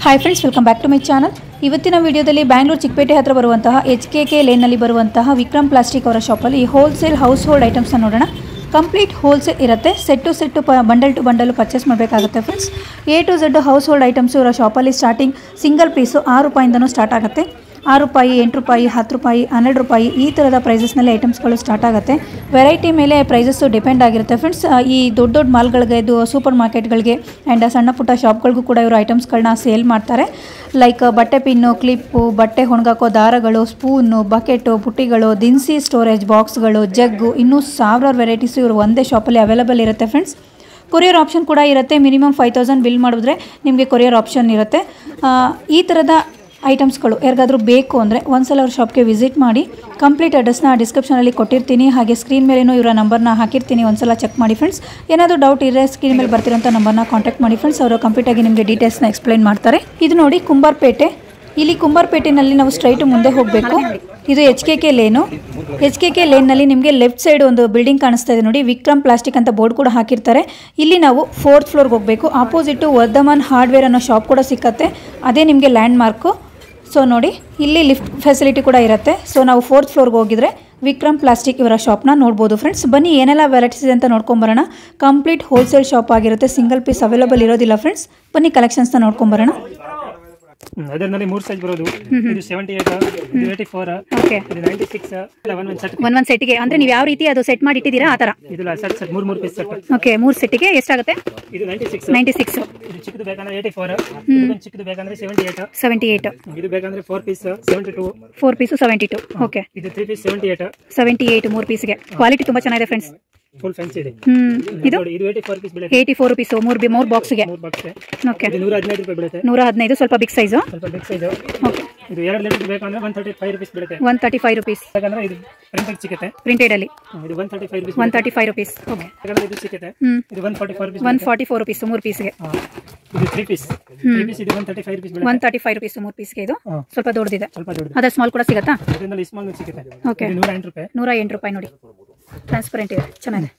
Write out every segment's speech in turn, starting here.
Hi friends, welcome back to my channel. ಇವತ್ತಿನ ವಿಡಿಯೋದಲ್ಲಿ ಬ್ಯಾಂಗ್ಳೂರು ಚಿಕ್ಕಪೇಟೆ ಹತ್ರ ಬರುವಂತಹ HKK ಲೇನ್ನಲ್ಲಿ ಬರುವಂತಹ ವಿಕ್ರಮ್ ಪ್ಲಾಸ್ಟಿಕ್ ಅವರ ಶಾಪಲ್ಲಿ ಹೋಲ್ಸೇಲ್ ಹೌಸ್ ಹೋಲ್ಡ್ ಐಟಮ್ಸ್ನ ನೋಡೋಣ. ಕಂಪ್ಲೀಟ್ ಹೋಲ್ಸೇಲ್ ಇರುತ್ತೆ. Set bundle to bundle purchase ಮಾಡಬೇಕಾಗುತ್ತೆ friends. A to Z house hold items ಇವರ ಶಾಪಲ್ಲಿ ಸ್ಟಾರ್ಟಿಂಗ್ ಸಿಂಗಲ್ ಪೀಸು 6 ರೂಪಾಯಿಂದನೂ ಸ್ಟಾರ್ಟ್ ಆಗುತ್ತೆ. 6 ರೂಪಾಯಿ, 8 ರೂಪಾಯಿ, 10 ರೂಪಾಯಿ, 12 ರೂಪಾಯಿ ಈ ಥರದ ಪ್ರೈಸಸ್ನಲ್ಲಿ ಐಟಮ್ಸ್ಗಳು ಸ್ಟಾರ್ಟ್ ಆಗುತ್ತೆ. ವೆರೈಟಿ ಮೇಲೆ ಪ್ರೈಸಸ್ಸು ಡಿಪೆಂಡ್ ಆಗಿರುತ್ತೆ ಫ್ರೆಂಡ್ಸ್. ಈ ದೊಡ್ಡ ಮಾಲ್ಗಳಿಗೆ, ಇದು ಸೂಪರ್ ಮಾರ್ಕೆಟ್ಗಳಿಗೆ ಆ್ಯಂಡ್ ಸಣ್ಣ ಪುಟ್ಟ ಶಾಪ್ಗಳಿಗೂ ಕೂಡ ಇವರು ಐಟಮ್ಸ್ಗಳನ್ನ ಸೇಲ್ ಮಾಡ್ತಾರೆ. ಲೈಕ್ ಬಟ್ಟೆ ಪಿನ್ನು, ಕ್ಲಿಪ್ಪು, ಬಟ್ಟೆ ಒಣಗಾಕೋ ದಾರಗಳು, ಸ್ಪೂನು, ಬಕೆಟು, ಪುಟ್ಟಿಗಳು, ದಿನಸಿ ಸ್ಟೋರೇಜ್ ಬಾಕ್ಸ್ಗಳು, ಜಗ್ಗು, ಇನ್ನೂ ಸಾವಿರಾರು ವೆರೈಟೀಸು ಇವರು ಒಂದೇ ಶಾಪಲ್ಲಿ ಅವೈಲೇಬಲ್ ಇರುತ್ತೆ ಫ್ರೆಂಡ್ಸ್. ಕೊರಿಯರ್ ಆಪ್ಷನ್ ಕೂಡ ಇರುತ್ತೆ. ಮಿನಿಮಮ್ 5000 ಬಿಲ್ ಮಾಡಿದ್ರೆ ನಿಮಗೆ ಕೊರಿಯರ್ ಆಪ್ಷನ್ ಇರುತ್ತೆ. ಈ ಥರದ ಐಟಮ್ಸ್ಗಳು ಯಾರಿಗಾದರೂ ಬೇಕು ಅಂದರೆ ಒಂದ್ಸಲ ಅವ್ರ ಶಾಪ್ಗೆ ವಿಸಿಟ್ ಮಾಡಿ. ಕಂಪ್ಲೀಟ್ ಅಡ್ರೆಸ್ನ ಡಿಸ್ಕ್ರಿಪ್ಷನಲ್ಲಿ ಕೊಟ್ಟಿರ್ತೀನಿ, ಹಾಗೆ ಸ್ಕ್ರೀನ್ ಮೇಲೇನೂ ಇವರ ನಂಬರ್ನ ಹಾಕಿರ್ತೀನಿ. ಒಂದ್ಸಲ ಚೆಕ್ ಮಾಡಿ ಫ್ರೆಂಡ್ಸ್. ಏನಾದರೂ ಡೌಟ್ ಇದ್ದರೆ ಸ್ಕ್ರೀನ್ ಮೇಲೆ ಬರ್ತಿರೋಂಥ ನಂಬರ್ನ ಕಾಂಟ್ಯಾಕ್ಟ್ ಮಾಡಿ ಫ್ರೆಂಡ್ಸ್. ಅವರು ಕಂಪ್ಲೀಟಾಗಿ ನಿಮಗೆ ಡೀಟೇಲ್ಸ್ನ ಎಕ್ಸ್ಪ್ಲೈನ್ ಮಾಡ್ತಾರೆ. ಇದು ನೋಡಿ ಕುಂಬಾರಪೇಟೆ. ಇಲ್ಲಿ ಕುಂಬಾರಪೇಟೆನಲ್ಲಿ ನಾವು ಸ್ಟ್ರೈಟು ಮುಂದೆ ಹೋಗಬೇಕು. ಇದು HKK ಲೇನು. HKK ಲೇನ್ನಲ್ಲಿ ನಿಮಗೆ ಲೆಫ್ಟ್ ಸೈಡ್ ಒಂದು ಬಿಲ್ಡಿಂಗ್ ಕಾಣಿಸ್ತಾ ಇದೆ ನೋಡಿ, ವಿಕ್ರಮ್ ಪ್ಲಾಸ್ಟಿಕ್ ಅಂತ ಬೋರ್ಡ್ ಕೂಡ ಹಾಕಿರ್ತಾರೆ. ಇಲ್ಲಿ ನಾವು 4th ಫ್ಲೋರ್ಗೆ ಹೋಗಬೇಕು. ಆಪೋಸಿಟು ವರ್ಧಮಾನ್ ಹಾರ್ಡ್ವೇರ್ ಅನ್ನೋ ಶಾಪ್ ಕೂಡ ಸಿಕ್ಕತ್ತೆ. ಅದೇ ನಿಮಗೆ ಲ್ಯಾಂಡ್ ಮಾರ್ಕು. ಸೊ ನೋಡಿ, ಇಲ್ಲಿ ಲಿಫ್ಟ್ ಫೆಸಿಲಿಟಿ ಕೂಡ ಇರುತ್ತೆ. ಸೊ ನಾವು 4th ಫ್ಲೋರ್ಗೆ ಹೋಗಿದ್ರೆ ವಿಕ್ರಮ್ ಪ್ಲಾಸ್ಟಿಕ್ ಇವರ ಶಾಪ್ನ ನೋಡ್ಬೋದು ಫ್ರೆಂಡ್ಸ್. ಬನ್ನಿ ಏನೆಲ್ಲ ವೆರೈಟೀಸ್ ಇದೆ ಅಂತ ನೋಡ್ಕೊಂಬರೋಣ. ಕಂಪ್ಲೀಟ್ ಹೋಲ್ಸೇಲ್ ಶಾಪ್ ಆಗಿರುತ್ತೆ. ಸಿಂಗಲ್ ಪೀಸ್ ಅವೈಲೇಬಲ್ ಇರೋದಿಲ್ಲ ಫ್ರೆಂಡ್ಸ್. ಬನ್ನಿ ಕಲೆಕ್ಷನ್ಸ್ನ ನೋಡ್ಕೊಂಬರೋಣ. ಅದರಲ್ಲಿ 3 ಸೈಜ್ ಬರೋದು. ಇದು 78, ಇದು 84, ಓಕೆ, ಇದು 96, ಒಂದೊಂದು ಸೆಟ್ಗೆ ಅಂದ್ರೆ ನೀವು ಯಾವ ರೀತಿ ಅದು ಸೆಟ್ ಮಾಡಿ ಇಟ್ಟಿದ್ದೀರಾ ಆ ತರ. ಇದು ಸೆಟ್ 3 ಪೀಸ್ ಸೆಟ್. ಓಕೆ, 3 ಸೆಟ್ಗೆ ಎಷ್ಟಾಗುತ್ತೆ? ಇದು 96. ಇದು ಚಿಕ್ಕದು ಬೇಕಂದ್ರೆ 84, ಇದು ಚಿಕ್ಕದು ಬೇಕಂದ್ರೆ 78. ಇದು ಬೇಕಂದ್ರೆ 4 ಪೀಸ್ 72. 4 ಪೀಸ್ 72. ಓಕೆ, ಇದು 3 ಪೀಸ್ 78. 3 ಪೀಸ್ಗೆ ಕ್ವಾಲಿಟಿ ತುಂಬಾ ಚೆನ್ನಾಗಿದೆ ಫ್ರೆಂಡ್ಸ್. ಫುಲ್ ಫ್ಯಾನ್ಸಿ ಇದೆ. ಇದು 84 ಪೀಸ್ ಬೀಳುತ್ತೆ. 84 ರೂಪೀಸ್ 3 ಬಾಕ್ಸ್ಗೆ. ಓಕೆ, ಇದು 115 ರೂಪಾಯಿ ಬೀಳುತ್ತೆ. 115 ಸ್ವಲ್ಪ ಬಿಗ್ ಸೈಜ್. ಸ್ವಲ್ಪ ಬಿಗ್ ಸೈಜ್. ಓಕೆ, ಇದು 2 ಲೀಟರ್ ಬೇಕಂದ್ರೆ 135 ರೂಪೀಸ್ ಬೀಳುತ್ತೆ. 135 ರೂಪೀಸ್ ಬೇಕಂದ್ರೆ ಇದು ಪ್ರಿಂಟೆಡ್ ಸಿಗುತ್ತೆ. ಪ್ರಿಂಟೆಡ್ ಅಲ್ಲಿ ಇದು 135 ರೂಪೀಸ್. 135 ರೂಪೀಸ್. ಓಕೆ, ಬೇಕಂದ್ರೆ ಇದು ಸಿಗುತ್ತೆ. ಇದು 144 ರೂಪೀಸ್. 144 ರೂಪೀಸ್ 3 ಪೀಸ್ಗೆ. ಇದು 3 ಪೀಸ್. 3 ಪೀಸ್ ಇದು 135 ರೂಪೀಸ್ ಬೀಳುತ್ತೆ. 135 ರೂಪೀಸ್ 3 ಪೀಸ್ಗೆ. ಇದು ಸ್ವಲ್ಪ ದೊಡ್ಡದಿದೆ. ಸ್ವಲ್ಪ ದೊಡ್ಡದು. ಅದರ ಸ್ಮಾಲ್ ಕೂಡ ಸಿಗುತ್ತಾ? ಇದರಲ್ಲಿ ಸ್ಮಾಲ್ ಸಿಗುತ್ತೆ. ಓಕೆ, ಇದು 108 ರೂಪಾಯಿ. 108 ರೂಪಾಯಿ ನೋಡಿ, ಟ್ರಾನ್ಸ್ಪರೆಂಟ್ ಇದೆ, ಚೆನ್ನಾಗಿದೆ.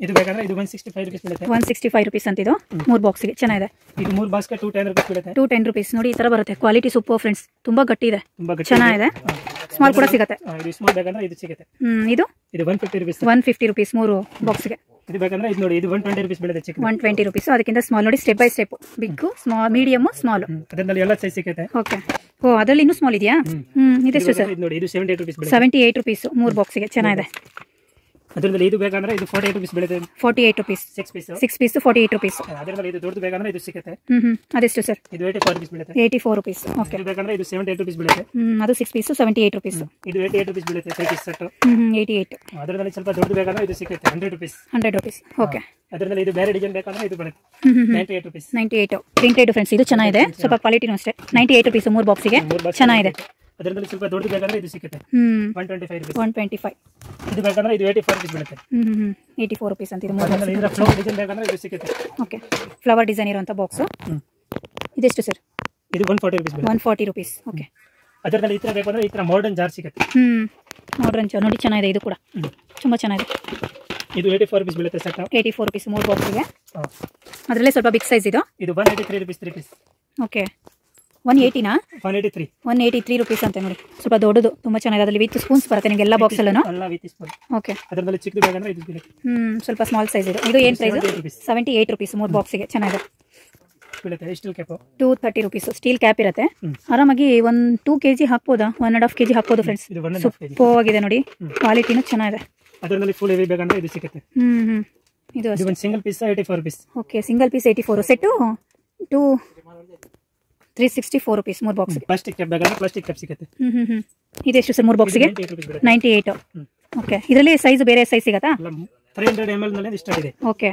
ಇದು ಬೇಕಂದ್ರೆ ಇದು 165 ರೂಪೀಸ್ ಬೀಳುತ್ತೆ. 165 ರೂಪೀಸ್ ಅಂತ ಇದು 3 ಬಾಕ್ಸ್ಗೆ, ಚೆನ್ನಾಗಿದೆ. ಇದು 3 ಬಾಕ್ಸ್ಗೆ 210 ರೂಪೀಸ್ ಬೀಳುತ್ತೆ. 210 ರೂಪೀಸ್ ನೋಡಿ, ಈ ತರ ಬರುತ್ತೆ. ಕ್ವಾಲಿಟಿ ಸೂಪರ್ ಫ್ರೆಂಡ್ಸ್, ತುಂಬಾ ಗಟ್ಟಿ ಇದೆ, ತುಂಬಾ ಗಟ್ಟಿ ಚೆನ್ನಾಗಿದೆ. ಸ್ಮಾಲ್ ಕೂಡ ಸಿಗುತ್ತೆ. ಇದು ಸ್ಮಾಲ್ ಬೇಕಂದ್ರೆ ಇದು ಸಿಗುತ್ತೆ. ಇದು 150 ರೂಪೀಸ್. 150 ರೂಪೀಸ್ 3 ಬಾಕ್ಸ್ಗೆ. ಇದು ಬೇಕಂದ್ರೆ ಇದು ನೋಡಿ, ಇದು 120 ರೂಪೀಸ್ ಬೀಳುತ್ತೆ. ಚಿಕ್ಕ 120 ರೂಪೀಸ್. ಅದಕ್ಕಿಂತ ಸ್ಮಾಲ್ ನೋಡಿ, step by step. Big, small, medium, small. ಅದರಲ್ಲಿ ಎಲ್ಲ ಸೈಜ್ ಸಿಗುತ್ತೆ. ಓಕೆ, ಓ ಅದರಲ್ಲಿ ಇನ್ನೂ ಸ್ಮಾಲ್ ಇದೆಯಾ? ಇದೆಷ್ಟು ಸರ್? ಇದು ನೋಡಿ, ಇದು 78 ರೂಪೀಸ್ ಬೀಳುತ್ತೆ. 78 ರೂಪೀಸ್ 3 ಬಾಕ್ಸ್ಗೆ, ಚೆನ್ನಾಗಿದೆ. ಅದರಲ್ಲಿ ಇದು ಬೇಕಂದ್ರೆ ಇದು 48 ರೂಪೀಸ್ ಬೀಳುತ್ತೆ. 48 ರೂಪೀಸ್ 6 ಪೀಸ್. 6 piece 48 rupees. ಅದರಲ್ಲಿ ಇದು ದೊಡ್ಡದು ಬೇಕಂದ್ರೆ ಇದು ಸಿಗುತ್ತೆ. ಅದೆಷ್ಟು ಸರ್? ಇದು 84 ರೂಪೀಸ್ ಬೀಳುತ್ತೆ. 84 ರೂಪೀಸ್. ಓಕೆ, ಇದು ಬೇಕಂದ್ರೆ ಇದು 78 ರೂಪೀಸ್ ಬೀಳುತ್ತೆ. ಅದು 6 ಪೀಸ್ 78 ರೂಪೀಸ್. ಇದು 88 ರೂಪೀಸ್ ಬೀಳುತ್ತೆ. 3 ಪೀಸ್ ಸೆಟ್. 88. ಅದರಲ್ಲಿ ಸ್ವಲ್ಪ ದೊಡ್ಡದು ಬೇಕಂದ್ರೆ ಇದು ಸಿಗುತ್ತೆ. 100 ರೂಪೀಸ್. 100 ರೂಪೀಸ್. ಓಕೆ, ಅದರಲ್ಲಿ ಇದು ಬೇರೆ ಡಿಸೈನ್ ಬೇಕಂದ್ರೆ ಇದು ಬರುತ್ತೆ. 98 ರೂಪೀಸ್. 98 printed friends. ಇದು ಚೆನ್ನಾಗಿದೆ, ಸ್ವಲ್ಪ ಕ್ವಾಲಿಟಿನೂ ಅಷ್ಟೇ. 98 ರೂಪೀಸ್ 3 ಬಾಕ್ಸಿಗೆ, ಚೆನ್ನಾಗಿದೆ. ಅದರಲ್ಲಿ ಸ್ವಲ್ಪ ದೊಡ್ಡದು ಬೇಕಂದ್ರೆ ಇದು ಸಿಗುತ್ತೆ. 125 ರೂಪೀಸ್. 125. ಇದು ಬೇಕಂದ್ರೆ ಇದು 84 ರೂಪೀಸ್ ಬೀಳುತ್ತೆ. 84 ರೂಪೀಸ್ ಅಂತ ಇದು 3 ಅದರಲ್ಲಿ ಇದರ ಫ್ಲವರ್ ಡಿಸೈನ್ ಬೇಕಂದ್ರೆ ಇದು ಸಿಗುತ್ತೆ. ಓಕೆ, ಫ್ಲವರ್ ಡಿಸೈನ್ ಇರುವಂತ ಬಾಕ್ಸ್. ಇದೆಷ್ಟು ಸರ್? ಇದು 140 ರೂಪೀಸ್. 140 ರೂಪೀಸ್. ಓಕೆ, ಅದರಲ್ಲಿ ಈ ತರ ಬೇಕಂದ್ರೆ ಈ ತರ ಮಾಡರ್ನ್ ಜಾರ್ ಸಿಗುತ್ತೆ. ಮಾಡ್ರನ್ ಜಾರ್ ನೋಡಿ, ಚೆನ್ನಾಗಿದೆ. ಇದು ಕೂಡ ತುಂಬಾ ಚೆನ್ನಾಗಿದೆ. ಇದು 84 ರೂಪೀಸ್ ಬೀಳುತ್ತೆ ಸೆಟ್. 84 ರೂಪೀಸ್ 3 ಬಾಕ್ಸ್ಗೆ. ಅದರಲ್ಲೇ ಸ್ವಲ್ಪ ಬಿಗ್ ಸೈಜ್ ಇದು. ಇದು 183 ರೂಪೀಸ್ 3 ಪೀಸ್. ಓಕೆ, 180ನಾ? 183 ರೂಪೀಸ್ ಅಂತ ನೋಡಿ, ಸ್ವಲ್ಪ ದೊಡ್ಡದು, ತುಂಬಾ ಚೆನ್ನಾಗಿದೆ. ಅದರಲ್ಲಿ ವಿತ್ ಸ್ಪೂನ್ಸ್ ಬರುತ್ತೆ ನಿಮಗೆ ಎಲ್ಲ ಬಾಕ್ಸ್ ಅಲ್ಲೂ. ಎಲ್ಲ ವಿತ್ ಸ್ಪೂನ್. ಓಕೆ, ಅದರಲ್ಲಿ ಚಿಕ್ಕದು ಬೇಕಂದ್ರೆ ಇದು ಬೀಳುತ್ತೆ. ಸ್ವಲ್ಪ ಸ್ಮಾಲ್ ಸೈಜ್ ಇದು. ಇದು ಏನು ಪ್ರೈಸ್? 78 ರೂಪೀಸ್ 3 ಬಾಕ್ಸ್ಗೆ, ಚೆನ್ನಾಗಿದೆ. ಬೀಳುತ್ತೆ. Steel cap 230 rupees. Steel cap ಇರುತ್ತೆ. ಆರಾಮಾಗಿ 2 kg ಹಾಕ್ಬೋದಾ? 1.5 kg ಹಾಕ್ಬೋದು ಫ್ರೆಂಡ್ಸ್. ಸೂಪರ್ ಆಗಿದೆ ನೋಡಿ, ಕ್ವಾಲಿಟಿನೂ ಚೆನ್ನಾಗಿದೆ. ಅದರಲ್ಲಿ ಫುಲ್ ಹೆವಿ ಬೇಕಂದ್ರೆ ಇದು ಸಿಗುತ್ತೆ. ಇದು ಒಂದು single piece 84 rupees. Okay, single piece 84. Set 364 rupees 3 ಬಾಕ್ಸ್ಗೆ. ಪ್ಲಾಸ್ಟಿಕ್ ಕ್ಯಾಪ್ ಬೇಕಂದ್ರೆ ಪ್ಲಾಸ್ಟಿಕ್ ಕ್ಯಾಪ್ ಸಿಗುತ್ತೆ. ಇದೆಷ್ಟು ಸರ್ 3 ಬಾಕ್ಸ್ಗೆ? 98. ಓಕೆ, ಇದರಲ್ಲಿ ಸೈಜ್ ಬೇರೆ ಸೈಜ್ ಸಿಗತ್ತಾ? 300 ml ನಲ್ಲಿ ಸ್ಟಾರ್ಟ್ ಇದೆ. ಓಕೆ,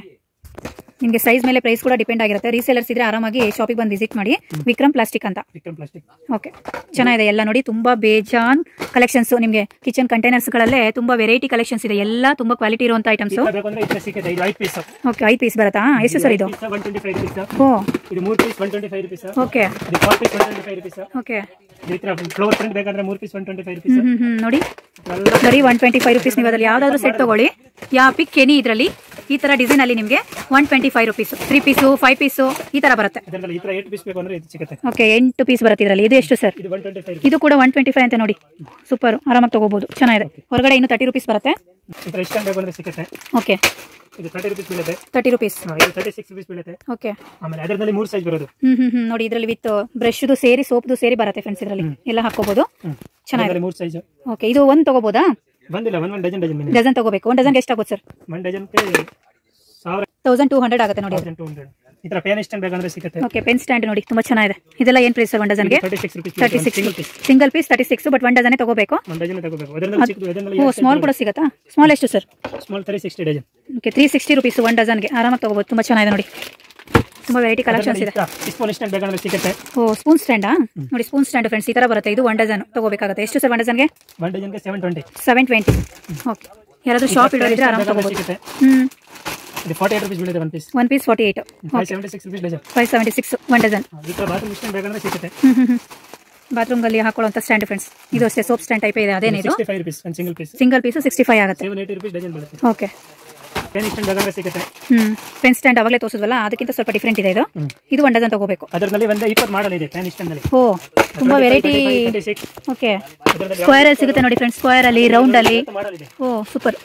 ನಿಮಗೆ ಸೈಜ್ ಮೇಲೆ ಪ್ರೈಸ್ ಕೂಡ ಡಿಪೆಂಡ್ ಆಗಿರುತ್ತೆ. ರೀಸೇಲರ್ಸ್ ಇದ್ರೆ ಆರಾಮಾಗಿ ಶಾಪಿಗೆ ಬಂದು ವಿಸಿಟ್ ಮಾಡಿ. ವಿಕ್ರಮ್ ಪ್ಲಾಸ್ಟಿಕ್ ಅಂತ. ವಿಕ್ರಮ್ ಪ್ಲಾಸ್ಟಿಕ್. ಓಕೆ, ಚೆನ್ನಾಗಿದೆ ಎಲ್ಲ ನೋಡಿ, ತುಂಬಾ ಬೇಜಾನ್ ಕಲೆಕ್ಷನ್ಸ್. ನಿಮಗೆ ಕಿಚನ್ ಕಂಟೈನರ್ಸ್ ಗಳಲ್ಲೇ ತುಂಬಾ ವೆರೈಟಿ ಕಲೆಕ್ಷನ್ಸ್ ಇದೆ. ಎಲ್ಲ ತುಂಬಾ ಕ್ವಾಲಿಟಿ ಇರುವಂತ ಐಟಮ್ಸ್. ಓಕೆ, 5 ಪೀಸ್ ಬರುತ್ತಾ? ಎಷ್ಟು ಸರ್ ಇದು? 125 ರೂಪೀಸ್. ಓ, ಇದು 3 ಪೀಸ್ 125 ರೂಪೀಸ್. ಓಕೆ, ಇದು 4 ಪೀಸ್ 125 ರೂಪೀಸ್. ಓಕೆ, ಈ ತರ ಫ್ಲವರ್ ಪ್ರಿಂಟ್ ಬೇಕಂದ್ರೆ 3 ಪೀಸ್ 125 ರೂಪೀಸ್. ನೋಡಿ, ಬರೀ 125 ರೂಪೀಸ್. ನೀವು ಅದ್ರಲ್ಲಿ ಯಾವ್ದಾದ್ರು ಸೆಟ್ ತಗೊಳ್ಳಿ, ಯಾ ಪಿಕ್ ಎನಿ ಇದರಲ್ಲಿ ಈ ತರ ಡಿಸೈನ್ ಅಲ್ಲಿ ನಿಮಗೆ 125 ರುಪೀಸ್ 3 ಪೀಸು 5 ಪೀಸು ಈ ತರ ಬರುತ್ತೆ. ಅದರಲ್ಲಿ ಈ ತರ 8 ಪೀಸ್ ಬೇಕು ಅಂದ್ರೆ ಇದು ಸಿಗುತ್ತೆ. ಓಕೆ 8 ಪೀಸ್ ಬರುತ್ತೆ ಇದರಲ್ಲಿ. ಇದು ಎಷ್ಟು ಸರ್? ಇದು 125. ಇದು ಕೂಡ 125 ಅಂತ ನೋಡಿ. ಸೂಪರ್, ಆರಾಮಾಗಿ ತಗೋಬಹುದು, ಚೆನ್ನಾಗಿದೆ. ಹೊರಗಡೆ ಇನ್ನು 30 ರುಪೀಸ್ ಬರುತ್ತೆ. ಈ ತರ ಇಷ್ಟ ಬೇಕು ಅಂದ್ರೆ ಸಿಗುತ್ತೆ. ಓಕೆ ಇದು 30 ರುಪೀಸ್ ಬೀಳುತ್ತೆ. 30 ರುಪೀಸ್. ಇದು 36 ರುಪೀಸ್ ಬೀಳುತ್ತೆ. ಓಕೆ ಆಮೇಲೆ ಅದರಲ್ಲಿ 3 ಸೈಜ್ ಬರೋದು. ನೋಡಿ ಇದರಲ್ಲಿ ವಿತ್ ಬ್ರಷ್ದು ಸೇರಿ ಸೋಪ್ದು ಸೇರಿ ಬರುತ್ತೆ ಫ್ರೆಂಡ್ಸ್. ಇದರಲ್ಲಿ ಎಲ್ಲ ಹಾಕೋಬಹುದು, ಚೆನ್ನಾಗಿದೆ. 3 ಸೈಜ್. ಓಕೆ ಇದು ಒಂದು ತಗೋಬಹುದಾ? ಬಂದಿಲ್ಲ, ಒಂದು ಡಜನ್ ಡಜನ್ ತಗೋಬೇಕು. ಒಂದು ಡಜನ್ಗೆ ಎಷ್ಟಾಗುತ್ತೆ ಸರ್? 1 ಡಜನ್ಗೆ 1200 ಆಗುತ್ತೆ ನೋಡಿ. 1200. ಈ ತರ ಪೆನ್ ಸ್ಟ್ಯಾಂಡ್ ಬೇಕಂದ್ರೆ ಸಿಗುತ್ತೆ. ಓಕೆ ಪೆನ್ ಸ್ಟ್ಯಾಂಡ್ ನೋಡಿ, ತುಂಬಾ ಚೆನ್ನಾಗಿದೆ. ಇದೆಲ್ಲ ಏನು ಪ್ರೈಸ್ ಸರ್? 1 ಡಜನ್ಗೆ 36 rupees. 36 single piece 36, but 1 dozen ತಗೋಬೇಕು. 1 ಡಜನ್ ತಗೋಬೇಕು. ಅದರಲ್ಲಿ ಚಿಕ್ಕದು, ಅದರಲ್ಲಿ ಓ ಸ್ಮಾಲ್ ಕೂಡ ಸಿಗುತ್ತಾ? ಸ್ಮಾಲ್ ಎಷ್ಟು sir? Small 360 dozen. Okay 360 rupees 1 ಡಜನ್ಗೆ ಆರಾಮಾಗಿ ತಗೋಬಹುದು. ತುಂಬಾ ಚೆನ್ನಾಗಿದೆ ನೋಡಿ, ತುಂಬಾ ವೆರೈಟಿ ಕಲೆಕ್ಷನ್ಸ್ ಇದೆ. ಸ್ಪೂನ್ ಸ್ಟ್ಯಾಂಡ್ ಬೇಕಂದ್ರೆ ಸಿಗುತ್ತೆ. ಓ ಸ್ಪೂನ್ ಸ್ಟ್ಯಾಂಡಾ ನೋಡಿ, ಸ್ಪೂನ್ ಸ್ಟ್ಯಾಂಡ್ ಫ್ರೆಂಡ್ಸ್ ಈ ತರ ಬರುತ್ತೆ. ಇದು 1 ಡಜನ್ ತಗೋಬೇಕಾಗುತ್ತೆ. ಎಷ್ಟು ಸರ್ 1 ಡಜನ್ಗೆ? 1 ಡಜನ್ಗೆ 720. 720. ಓಕೆ ಯಾರಾದ್ರೂ ಶಾಪ್ ಇಡೋರಿದ್ರೆ ಆರಾಮಾಗಿ ತಗೋಬಹುದು. ಇದು 48 ರುಪೀಸ್ ಬೀಳುತ್ತೆ one piece. 1 piece 48. 576 rupees dozen. 576 1 dozen. ಈ ತರ ಬಾತ್ರೂಮ್ ಸ್ಟ್ಯಾಂಡ್ ಬೇಕಂದ್ರೆ ಸಿಗುತ್ತೆ. ಬಾತ್ರೂಮ್ ಅಲ್ಲಿ ಹಾಕೊಳ್ಳುವಂತ ಸ್ಟ್ಯಾಂಡ್ ಫ್ರೆಂಡ್ಸ್. ಇದು ಅಷ್ಟೇ ಸೋಪ್ ಸ್ಟ್ಯಾಂಡ್ ಟೈಪ್ ಇದೆ. ಅದೇನಿದು 65 ರುಪೀಸ್ ಒಂದು ಸಿಂಗಲ್ ಪೀಸ್. ಸಿಂಗಲ್ ಪೀಸ್ 65 ಆಗುತ್ತೆ. 780 ರುಪೀಸ್ ಡಜನ್ ಬೀಳುತ್ತೆ. ಓಕೆ ಪೆನ್ ಸ್ಟ್ಯಾಂಡ್ ಬೇಕಂದ್ರೆ ಸಿಗುತ್ತೆ. ಪೆನ್ ಸ್ಟ್ಯಾಂಡ್ ಅವಾಗಲೇ ತೋರಿಸಿದ್ವಲ್ಲ, ಅದಕ್ಕಿಂತ ಸ್ವಲ್ಪ ಡಿಫ್ರೆಂಟ್ ಇದೆ ಇದು. ಇದು 1 ಡಜನ್ ತಗೋಬೇಕು. ಅದರಲ್ಲಿ ಒಂದು 20 ಮಾಡಲ್ ಇದೆ ಪೆನ್ ಸ್ಟ್ಯಾಂಡ್ ಅಲ್ಲಿ. ಓ ತುಂಬಾ ವೆರೈಟಿ. ಓಕೆ ಸ್ಕ್ವೇರ್ ಅಲ್ಲಿ ಸಿಗುತ್ತೆ ನೋಡಿ ಫ್ರೆಂಡ್ಸ್, ಸ್ಕ್ವೇರ್ ಅಲ್ಲಿ, ರೌಂಡ್ ಅಲ್ಲಿ. ಮಾಡಲ್ ಇದೆ. ಓ ಸೂಪರ್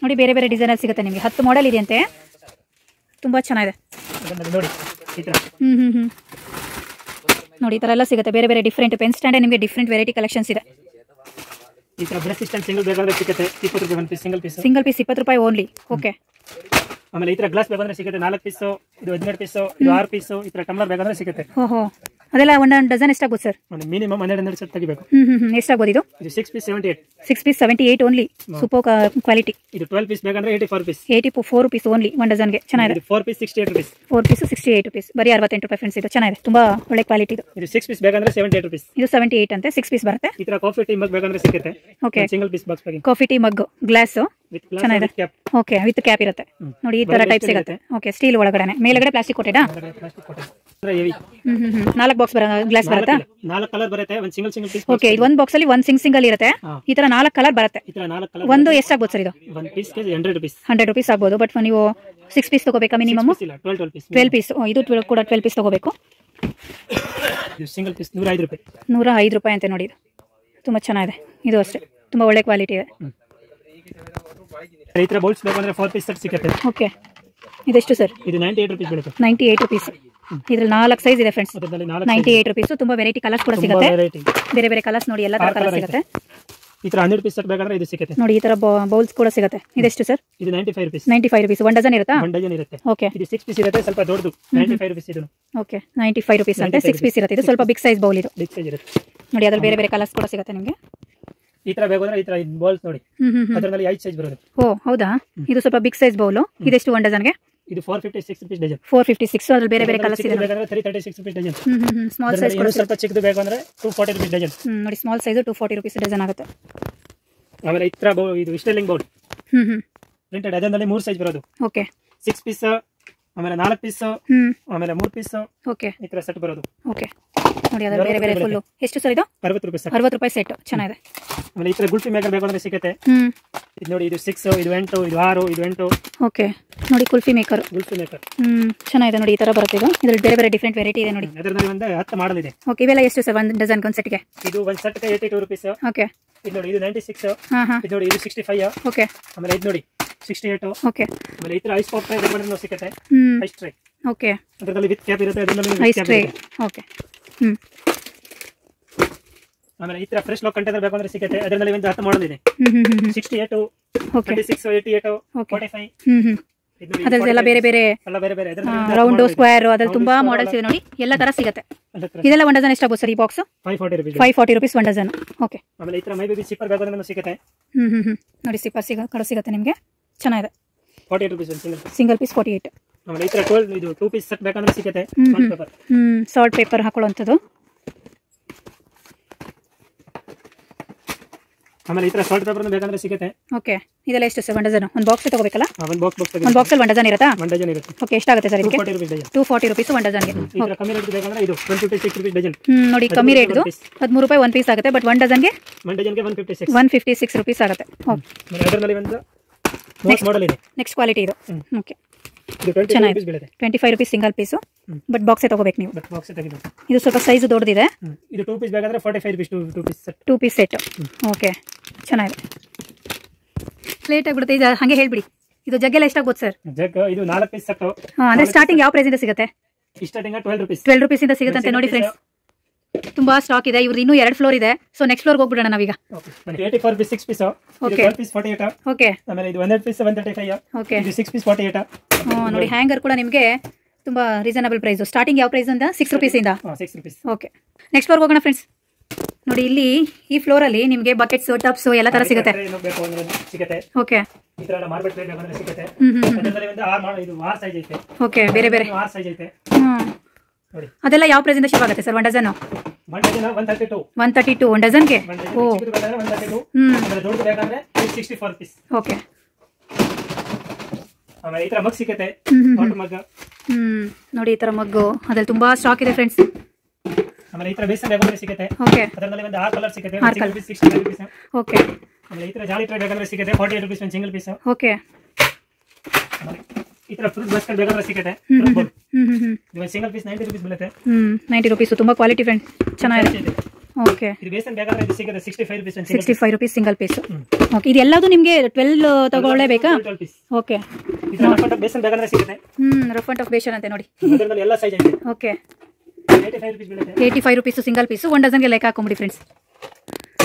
ನೋಡಿ, ಬೇರೆ ಬೇರೆ ಡಿಸೈನ್ ಅಲ್ಲಿ ಸಿಗುತ್ತೆ ನಿಮಗೆ. 10 ಮಾಡೆಲ್ ಇದೆ ಅಂತೆ, ತುಂಬಾ ಚೆನ್ನಾಗಿದೆ. ಅದನ್ನ ನೋಡಿ ಈ ತರ. ನೋಡಿ ಈ ತರ ಎಲ್ಲ ಸಿಗುತ್ತೆ, ಬೇರೆ ಬೇರೆ ಡಿಫ್ರೆಂಟ್ ಪೆನ್ ಸ್ಟ್ಯಾಂಡ್. ನಿಮಗೆ ಡಿಫ್ರೆಂಟ್ ವೆರೈಟಿ ಕಲೆಕ್ಷನ್ಸ್ ಇದೆ. ಈ ತರ ಬ್ರಷ್ ಸ್ಟ್ಯಾಂಡ್ ಸಿಂಗಲ್ ಬೇಕಂದ್ರೆ ಸಿಗುತ್ತೆ. 20 ರೂಪಾಯಿ ಒಂದು piece single piece. Single piece 20 ರೂಪಾಯಿ ಓನ್ಲಿ. ಓಕೆ ಆಮೇಲೆ ಈ ತರ ಗ್ಲಾಸ್ ಬೇಕಂದ್ರೆ ಸಿಗುತ್ತೆ. 4 ಪೀಸ್, ಇದು 17 ಪೀಸ್, ಇದು 6 ಪೀಸ್. ಈ ತರ ಟಮ್ಲರ್ ಬೇಕಂದ್ರೆ ಸಿಗುತ್ತೆ. ಓಹೋ ಅದೆಲ್ಲ 1 ಡಜನ್ ಎಷ್ಟಾಗುತ್ತೆ ಸರ್? ಮಿನಿಮಮ್ 12 ಸೆಟ್ ತೆಗಿಬೇಕು. ಎಷ್ಟಾಗೋದು ಇದು? ಇದು 6 piece 78. 6 piece 78 only. Super quality. ಇದು 12 ಪೀಸ್ ಬೇಕಂದ್ರೆ 84 ಪೀಸ್. 84 rupees only 1 ಡಜನ್ಗೆ. ಚೆನ್ನಾಗಿದೆ. 4 ಪೀಸ್ 68 ರೂಪೀಸ್. 4 ಪೀಸ್ 68 ರುಪೀಸ್, ಬರೀ 68 ರೂಪಾಯಿ ಫ್ರೆಂಡ್ಸ್. ಇದು ಚೆನ್ನಾಗಿದೆ, ತುಂಬಾ ಒಳ್ಳೆ ಕ್ವಾಲಿಟಿ ಇದು. ಇದು 6 ಪೀಸ್ ಬೇಕಂದ್ರೆ 78 ರೂಪೀಸ್. ಇದು 78 ಅಂತೆ, 6 ಪೀಸ್ ಬರುತ್ತೆ. ಈ ತರ ಕಾಫಿ ಟೀ ಮಗ್ ಬೇಕಂದ್ರೆ ಸಿಗುತ್ತೆ. ಓಕೆ ಸಿಂಗಲ್ ಪೀಸ್ ಬಾಕ್ಸ್ ಬಗ್ಗೆ ಕಾಫಿ ಟೀ ಮಗ್ ಗ್ಲಾಸ್ ಚೆನ್ನಾಗಿದೆ. ಕ್ಯಾಪ್. ಓಕೆ ವಿತ್ ಕ್ಯಾಪ್ ಇರುತ್ತೆ ನೋಡಿ, ಈ ತರ ಟೈಪ್ ಸಿಗುತ್ತೆ. ಓಕೆ ಸ್ಟೀಲ್ ಒಳಗಡೆ, ಮೇಲ್ಗಡೆ ಪ್ಲಾಸ್ಟಿಕ್ ಕೊಟ್ಟೆಡಾ? 4 ಬಾಕ್ಸ್ ಗ್ಲಾಸ್ ಬರುತ್ತೆ. 4 ಕಲರ್ ಬರುತ್ತೆ. ಒಂದು ಸಿಂಗಲ್ ಪೀಸ್. ಓಕೆ ಇದು 1 ಬಾಕ್ಸ್ ಅಲ್ಲಿ 1 ಸಿಂಗಲ್ ಇರುತ್ತೆ. ಈ ತರ 4 ಕಲರ್ ಬರುತ್ತೆ. ಈ ತರ 4 ಕಲರ್. ಒಂದು ಎಷ್ಟಾಗುತ್ತೆ ಸರ್ ಇದು? ಒಂದು ಪೀಸ್ ಗೆ 100 ರೂಪೀಸ್. 100 ರೂಪೀಸ್ ಆಗ್ಬೋದು, ಬಟ್ ನೀವು 6 ಪೀಸ್ ತಗೋಬೇಕಾ ಮಿನಿಮಮ್? 12 ಪೀಸ್. 12 ಪೀಸ್. ಇದು ಕೂಡ 12 ಪೀಸ್ ತಗೋಬೇಕು. ಇದು ಸಿಂಗಲ್ ಪೀಸ್ 105 ರೂಪಾಯಿ. 105 ರೂಪಾಯಿ ಅಂತ ನೋಡಿ. ಇದು ತುಂಬಾ ಚೆನ್ನಾಗಿದೆ. ಇದು ಅಷ್ಟೇ ತುಂಬಾ ಒಳ್ಳೆ ಕ್ವಾಲಿಟಿ ಇದೆ. ಈ ತರ ಬೌಲ್ಸ್ ಬೇಕಂದ್ರೆ 4 ಪೀಸ್ ಸೆಟ್ ಸಿಗುತ್ತೆ. ಓಕೆ ಇದೆಷ್ಟು ಸರ್? ಇದು 98 ರೂಪಾಯಿ ಬೀಳುತ್ತೆ. 98 ರುಪೀಸ್. ಇದ್ರಲ್ಲಿ 4 ಸೈಜ್ ಇದೆ ಫ್ರೆಂಡ್ಸ್. ಅದರಲ್ಲಿ 98 ರುಪೀಸ್. ತುಂಬಾ ವೆರೈಟಿ ಕಲರ್ಸ್ ಕೂಡ ಸಿಗುತ್ತೆ. ಬೇರೆ ಬೇರೆ ಕಲರ್ಸ್ ನೋಡಿ, ಎಲ್ಲ ತರ ಕಲರ್ ಸಿಗುತ್ತೆ. ಈ ತರ 100 ಪೀಸ್ ಸೆಟ್ ಬೇಕಂದ್ರೆ ಇದು ಸಿಗುತ್ತೆ ನೋಡಿ. ಈ ತರ ಬೌಲ್ಸ್ ಕೂಡ ಸಿಗುತ್ತೆ. ಇದೆಷ್ಟು ಸರ್? ಇದು 95 ರೂಪೀಸ್. 95 ರೂಪೀಸ್ 1 ಡಜನ್ ಇರುತ್ತಾ? 1 ಡಜನ್ ಇರುತ್ತೆ. ಓಕೆ ಇದು 6 ಪೀಸ್ ಇರುತ್ತೆ, ಸ್ವಲ್ಪ ದೊಡ್ಡದು. 95 ರೂಪೀಸ್ ಇದು. ಓಕೆ 95 ರೂಪೀಸ್ ಅಂತ 6 ಪೀಸ್ ಇರುತ್ತೆ. ಇದು ಸ್ವಲ್ಪ ಬಿಗ್ ಸೈಜ್ ಬೌಲ್. ಇದು ಬಿಗ್ ಸೈಜ್ ಇರುತ್ತೆ ನೋಡಿ. ಅದ್ರಲ್ಲಿ ಬೇರೆ ಬೇರೆ ಕಲರ್ಸ್ ಕೂಡ ಸಿಗುತ್ತೆ ನಿಮಗೆ. ಈ ತರ ಬೇಕಂದ್ರೆ ಈ ತರ ಬೌಲ್ಸ್ ನೋಡಿ. ಅದರಲ್ಲಿ 5 ಸೈಜ್ ಬರುತ್ತೆ. ಓ ಹೌದಾ? ಇದು ಸ್ವಲ್ಪ ಬಿಗ್ ಸೈಜ್ ಬೌಲ್. ಇದೆಷ್ಟು 1 ಡಜನ್ಗೆ? ಇದು 456 ರೂಪೀಸ್ ಡಜನ್. 456. ಅದ್ರಲ್ಲಿ ಬೇರೆ ಬೇರೆ ಕಲರ್ಸ್ ಇದೆ. ಬೇಕಂದ್ರೆ 336 ರೂಪೀಸ್ ಡಜನ್. ಸ್ಮಾಲ್ ಸೈಜ್ ಕೂಡ ಸ್ವಲ್ಪ ಚಿಕ್ಕದು ಬೇಕಂದ್ರೆ 240 ರೂಪೀಸ್ ಡಜನ್. ನೋಡಿ ಸ್ಮಾಲ್ ಸೈಜ್ 240 ರೂಪೀಸ್ ಡಜನ್ ಆಗುತ್ತೆ. ಆಮೇಲೆ ಈ ತರ ಇದು ಸ್ಟೈಲಿಂಗ್ ಬೌಲ್ ಪ್ರಿಂಟೆಡ್. ಅದರಲ್ಲಿ 3 ಸೈಜ್ ಬರೋದು. ಓಕೆ 6 ಪೀಸ್, ಆಮೇಲೆ 4 ಪೀಸ್, ಆಮೇಲೆ 3 ಪೀಸ್. ಓಕೆ ಈ ತರ ಸೆಟ್ ಬರೋದು. ಓಕೆ ನೋಡಿ ಅದ್ರ ಬೇರೆ ಬೇರೆ ಫುಲ್. ಎಷ್ಟು ಸರ್ ಇದು? 60 ರೂಪಾಯಿ ಸೆಟ್. 60 ರೂಪಾಯಿ ಸೆಟ್. ಚೆನ್ನಾಗಿದೆ. ಆಮೇಲೆ ಈ ತರ ಗುಲ್ಫಿ ಮೇಕರ್ ಬೇಕಂದ್ರೆ ಸಿಗುತ್ತೆ. ಇದು ನೋಡಿ, ಇದು 6, ಇದು 8, ಇದು 6, ಇದು 8. ಓಕೆ ನೋಡಿ ಕುಲ್ಫಿ ಮೇಕರ್. ಗುಲ್ಫಿ ಮೇಕರ್ ಚೆನ್ನಾಗಿದೆ ನೋಡಿ. ಈ ತರ ಬರುತ್ತೆ ಇದು. ಇದ್ರಲ್ಲಿ ಬೇರೆ ಬೇರೆ ಡಿಫ್ರೆಂಟ್ ವೆರೈಟಿ ಇದೆ ನೋಡಿ. ಅದರಲ್ಲಿ ಒಂದು 10 ಮಾಡಲ್ ಇದೆ. ಓಕೆ ಇವೆಲ್ಲ ಎಷ್ಟು ಸರ್ 1 ಡಜನ್ ಒಂದು ಸೆಟ್ಗೆ? ಇದು ಒಂದು ಸೆಟ್ಗೆ 82 ರೂಪೀಸ್. ಓಕೆ ಇದು ನೋಡಿ, ಇದು 96. ಇದು ನೋಡಿ, ಇದು 65. ಓಕೆ ಆಮೇಲೆ ಇದು ನೋಡಿ 68. ಓಕೆ ಆಮೇಲೆ ಈ ತರ ಐಸ್ ಪಾಪ್ ಟ್ರೈ ಬೇಕಂದ್ರೆ ಸಿಗುತ್ತೆ. Ice try. ಓಕೆ ಅದರಲ್ಲಿ ವಿತ್ ಕ್ಯಾಪ್ ಇರುತ್ತೆ. ಅದರಲ್ಲಿ ಐಸ್ ಟ್ರೈ. ಓಕೆ ಆಮೇಲೆ ಈ ತರ ಫ್ರೆಶ್ ಲಾಕ್ ಕಂಟೈನರ್ ಬೇಕಂದ್ರೆ ಸಿಗುತ್ತೆ. ಅದರಲ್ಲಿ ಒಂದು 10 ಮಾಡಲ್ ಇದೆ. 68, 36, 88, 45. ಅದರದೆಲ್ಲ ಬೇರೆ ಬೇರೆ ರೌಂಡ್ ಸ್ಕ್ವೇರ್ ಅದ್ರಲ್ಲಿ ತುಂಬಾ ಮಾಡೆಲ್ಸ್ ಇದೆ ನೋಡಿ. ಎಲ್ಲ ತರ ಸಿಗುತ್ತೆ. ಇದೆಲ್ಲ 1 ಡಜನ್ ಎಷ್ಟಾಗುತ್ತೆ ಸರ್ ಈ ಬಾಕ್ಸ್? 540 rupees 1 dozen. ಓಕೆ ಆಮೇಲೆ ಈ ತರ ಮೈ ಬೇಬಿ ಸಿಪ್ಪರ್ ಬೇಕಂದ್ರೆ ಸಿಗುತ್ತೆ. ನೋಡಿ ಸಿಪ್ಪರ್ ಸಿಗುತ್ತೆ ನಿಮಗೆ. ಚೆನ್ನಾಗಿದೆ. 48 ರೂಪೀಸ್ ಸಿಂಗಲ್ ಪೀಸ್ 48. ಆಮೇಲೆ ಈ ತರ 12 ಇದು 2 ಪೀಸ್ ಸೆಟ್ ಬೇಕಂದ್ರೆ ಸಿಗುತ್ತೆ. ಸಾಲ್ಟ್ ಪೇಪರ್ ಹಾಕೊಳ್ಳುವಂಥದ್ದು. ಆಮೇಲೆ ಈ ತರ ಸಾಲ್ಟ್ ಪೇಪರ್ ಬೇಕಂದ್ರೆ ಸಿಗುತ್ತೆ. ಓಕೆ ಇದೆಲ್ಲ ಎಷ್ಟು ಸರ್ 1 ಡಜನ್? ಒಂದು ಬಾಕ್ಸ್ ತಗೋಬೇಕಲ್ಲ? ಒಂದು ಬಾಕ್ಸ್ ಒಂದು ಬಾಕ್ಸ್ ಅಲ್ಲಿ 1 ಡಜನ್ ಇರುತ್ತಾ? 1 ಡಜನ್ ಇರುತ್ತೆ. ಓಕೆ ಎಷ್ಟಾಗುತ್ತೆ ಸರ್ ಇದಕ್ಕೆ? 240 ರೂಪೀಸ್ 1 ಡಜನ್ಗೆ. ಈ ತರ ಕಮ್ಮಿ ರೇಟ್ ಬೇಕಂದ್ರೆ ಇದು 156 ರೂಪೀಸ್ ಡಜನ್. ನೋಡಿ ಕಮ್ಮಿ ರೇಟ್ದು 13 ರೂಪಾಯಿ 1 ಪೀಸ್ ಆಗುತ್ತೆ. ಬಟ್ 1 ಡಜನ್ಗೆ 1 ಡಜನ್ಗೆ 156 ರೂಪೀಸ್ ಆಗುತ್ತೆ. ಓಕೆ ಅದರಲ್ಲಿ ಒಂದು ಮಾಡೆಲ್ ಇದೆ. ನೆಕ್ಸ್ಟ್ ಕ್ವಾಲಿಟಿ ಇದು. ಓಕೆ, ಇದು 25 ರೂಪೀಸ್ ಬೀಳುತ್ತೆ. 25 ರೂಪೀಸ್ ಸಿಂಗಲ್ ಪೀಸು, ಬಟ್ ಬಾಕ್ಸೇ ತಗೋಬೇಕು ನೀವು. ಬಟ್ ಬಾಕ್ಸ್ ತೆಗೆದು ಇದು ಸ್ವಲ್ಪ ಸೈಜ್ ದೊಡ್ಡದಿದೆ. ಇದು 2 ಪೀಸ್ ಬೇಕಾದ್ರೆ 45 rupees 2 piece set. 2 piece set. Okay, ಚೆನ್ನಾಗಿದೆ. ಲೇಟ್ ಆಗಿಬಿಡುತ್ತೆ, ಇದು ಹಾಗೆ ಹೇಳ್ಬಿಡಿ. ಇದು ಜಗ್ಗೆಲ್ಲ ಎಷ್ಟಾಗ್ಬೋದು ಸರ್? ಜಗ್ ಇದು 4 ಪೀಸ್ ಸೆಟ್. ಅಂದ್ರೆ ಸ್ಟಾರ್ಟಿಂಗ್ ಯಾವ ಪ್ರೈಸ್ ಇಂದ ಸಿಗುತ್ತೆ? Starting 12 rupees. 12 ರೂಪೀಸ್ ಇಂದ ಸಿಗುತ್ತೆ ನೋಡಿ ಫ್ರೆಂಡ್ಸ್. ತುಂಬಾ ಸ್ಟಾಕ್ ಇದೆ ಇವ್ರದ್ದು, ಇನ್ನೂ 2 ಫ್ಲೋರ್ ಇದೆ. ಸೊ ನೆಕ್ಸ್ಟ್ ಫ್ಲೋರ್ ಹೋಗ್ಬಿಡೋಣ ನಾವೀಗ. 84 ರೂಪೀಸ್ 6 ಪೀಸ್. ಇದು 12 ಪೀಸ್ 48. ಓಕೆ, ಆಮೇಲೆ ಇದು 100 ಪೀಸ್ 135. ಓಕೆ, ಇದು 6 ಪೀಸ್ 48. ನೋಡಿ ಹ್ಯಾಂಗರ್ ಕೂಡ ನಿಮಗೆ ತುಂಬಾ ರೀಸನಬಲ್ ಪ್ರೈಸ್. ಸ್ಟಾರ್ಟಿಂಗ್ ಯಾವ ಪ್ರೈಸ್ ಇಂದ? 6 ರೂಪೀಸ್ ಇಂದ. 6 ರೂಪೀಸ್. ಓಕೆ, ನೆಕ್ಸ್ಟ್ ಫ್ಲೋರ್ ಹೋಗೋಣ ಫ್ರೆಂಡ್ಸ್. ನೋಡಿ ಇಲ್ಲಿ ಈ ಫ್ಲೋರ್ ಅಲ್ಲಿ ನಿಮಗೆ ಬಕೆಟ್ಸ್, ಟಬ್ಸ್ ಎಲ್ಲ ತರ ಸಿಗುತ್ತೆ. ಓಕೆ, ಈ ತರ ಮಾರ್ಕೆಟ್ ರೇಟ್ ಬಂದ್ರೆ ಸಿಗುತ್ತೆ. ಅದರಲ್ಲಿ ಒಂದು ಇದು 6 ಸೈಜ್ ಐತೆ. ಓಕೆ, ಬೇರೆ ಬೇರೆ 6 ಸೈಜ್ ಐತೆ ನೋಡಿ. ಅದೆಲ್ಲ ಯಾವ ಪ್ರೈಸ್ ಇಂದ ಶುರು ಆಗುತ್ತೆ ಸರ್? 1 ಡಜನ್ 132. 132 1 ಡಜನ್ಗೆ. ಓ, 132. ಆಮೇಲೆ ದೊಡ್ಡದು ಬೇಕಾದ್ರೆ 64 ಪೀಸ್. ಓಕೆ, ಆಮೇಲೆ ಈ ತರ ಮಗ್ ಸಿಗುತ್ತೆ. ವಾಟರ್ ಮಗ್. ನೋಡಿ ಈ ತರ ಮಗ್ಗು ಅದ್ರಲ್ಲಿ ತುಂಬಾ ಸ್ಟಾಕ್ ಇದೆ ಫ್ರೆಂಡ್ಸ್. ಆಮೇಲೆ ಈ ತರ ಬೇಸನ್ ಬೇಕಾದ್ರೆ ಸಿಗುತ್ತೆ. ಓಕೆ, ಅದರಲ್ಲಿ ಒಂದು 6 ಕಲರ್ ಸಿಗುತ್ತೆ. 6 ಪೀಸ್ 65 ರೂಪೀಸ್. ಓಕೆ, ಆಮೇಲೆ ಈ ತರ ಜಾಲಿ ಟ್ರೇ ಬೇಕಾದ್ರೆ ಸಿಗುತ್ತೆ. 48 ರೂಪೀಸ್ ಒಂದು ಸಿಂಗಲ್ ಪೀಸ್. ಓಕೆ, ಈ ತರ ಫ್ರೂಟ್ ಬಾಸ್ಕೆಟ್ ಬೇಕಾದ್ರೆ ಸಿಗುತ್ತೆ. ಇದು ಸಿಂಗಲ್ ಪೀಸ್ 90 ರೂಪೀಸ್ ಬೀಳುತ್ತೆ. 90 ರೂಪೀಸ್. ತುಂಬಾ ಕ್ವಾಲಿಟಿ ಫ್ರೆಂಡ್, ಚೆನ್ನಾಗಿದೆ. ಓಕೆ, ಇದು ಬೇಸನ್ ಬೇಕಾದ್ರೆ ಇದು ಸಿಗುತ್ತೆ 65 rupees. 65 rupees single piece. Okay, ಇದು ಎಲ್ಲದೂ ನಿಮಗೆ 12 ತಗೊಳ್ಳೇಬೇಕಾ? 12 ಪೀಸ್. ಓಕೆ, ಈ ತರ ರಫ್ ಬೇಸನ್ ಬೇಕಾದ್ರೆ ಸಿಗುತ್ತೆ. ರಫ್ ಅಂಡ್ ಟಫ್ ಬೇಸನ್ ಅಂತ ನೋಡಿ. ಅದರಲ್ಲಿ ಎಲ್ಲ ಸೈಜ್ ಇದೆ. ಓಕೆ, 85 ರೂಪೀಸ್ ಬೀಳುತ್ತೆ. 85 ರೂಪೀಸ್ ಸಿಂಗಲ್ ಪೀಸ್. 1 ಡಜನ್ಗೆ ಲೆಕ್ಕ ಹಾಕೊಂಬಿಡಿ ಫ್ರೆಂಡ್ಸ್.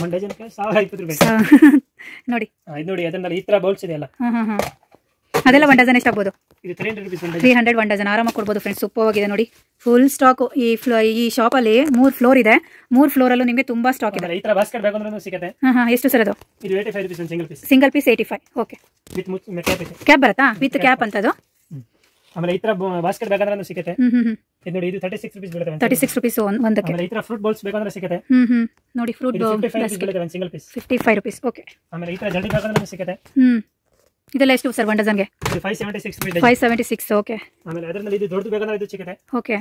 1 ಡಜನ್ಗೆ 1020 ರೂಪಾಯಿ ನೋಡಿ. ಇದು ನೋಡಿ, ಅದರಲ್ಲಿ ಈ ತರ ಬೌಲ್ಸ್ ಇದೆ ಅಲ್ಲ. ಅದೆಲ್ಲ 1 ಡಜನ್ ಎಷ್ಟಾಗ್ಬೋದು? ಇದು 300 ರೂಪೀಸ್. 300 1 ಡಜನ್ ಆರಾಮಾಗಿ ಕೊಡ್ಬೋದು ಫ್ರೆಂಡ್ಸ್. ಸೂಪರ್ ಆಗಿದೆ ನೋಡಿ. ಫುಲ್ ಸ್ಟಾಕ್ ಈ ಶಾಪ್ ಅಲ್ಲಿ 3 ಫ್ಲೋರ್ ಇದೆ. 3 ಫ್ಲೋರ್ ಅಲ್ಲೂ ನಿಮಗೆ ತುಂಬಾ ಸ್ಟಾಕ್ ಇದೆ. ಈ ತರ ಬಾಸ್ಕೆಟ್ ಬೇಕಂದ್ರೂ ಸಿಗುತ್ತೆ. ಎಷ್ಟು ಸರ್ ಅದು? ಇದು 85 rupees single piece. Single piece 85. Okay, with cap ಇದೆ. ಕ್ಯಾಪ್ ಬರುತ್ತಾ? ವಿತ್ ಕ್ಯಾಪ್ ಅಂತದು. ಆಮೇಲೆ ಈ ತರ ಬಾಸ್ಕೆಟ್ ಬೇಕಂದ್ರೆ ಸಿಗುತ್ತೆ. ಇದು ನೋಡಿ, ಇದು 36 ರೂಪೀಸ್ ಬೀಳುತ್ತೆ. 36 ರೂಪೀಸ್ ಒಂದಕ್ಕೆ. ಆಮೇಲೆ ಈ ತರ ಫ್ರೂಟ್ ಬೌಲ್ಸ್ ಬೇಕಂದ್ರೆ ಸಿಗುತ್ತೆ. ನೋಡಿ, ಫ್ರೂಟ್ ಬೌಲ್ 55 ಬೀಳುತ್ತೆ ಒಂದು ಸಿಂಗಲ್ ಪೀಸ್. 55 ರೂಪೀಸ್. ಓಕೆ, ಆಮೇಲೆ ಈ ತರ ಜಲ್ದಿ ಬೇಕಂದ್ರೆ ಸಿಗುತ್ತೆ. ಇದೆಲ್ಲ ಎಷ್ಟು ಸರ್ 1 ಡಜನ್ಗೆ? 576 ರೂಪೀಸ್. 576. ಓಕೆ, ಆಮೇಲೆ ಅದರಲ್ಲಿ ಇದು ದೊಡ್ಡದು ಬೇಕಂದ್ರೆ ಇದು ಸಿಗುತ್ತೆ. ಓಕೆ,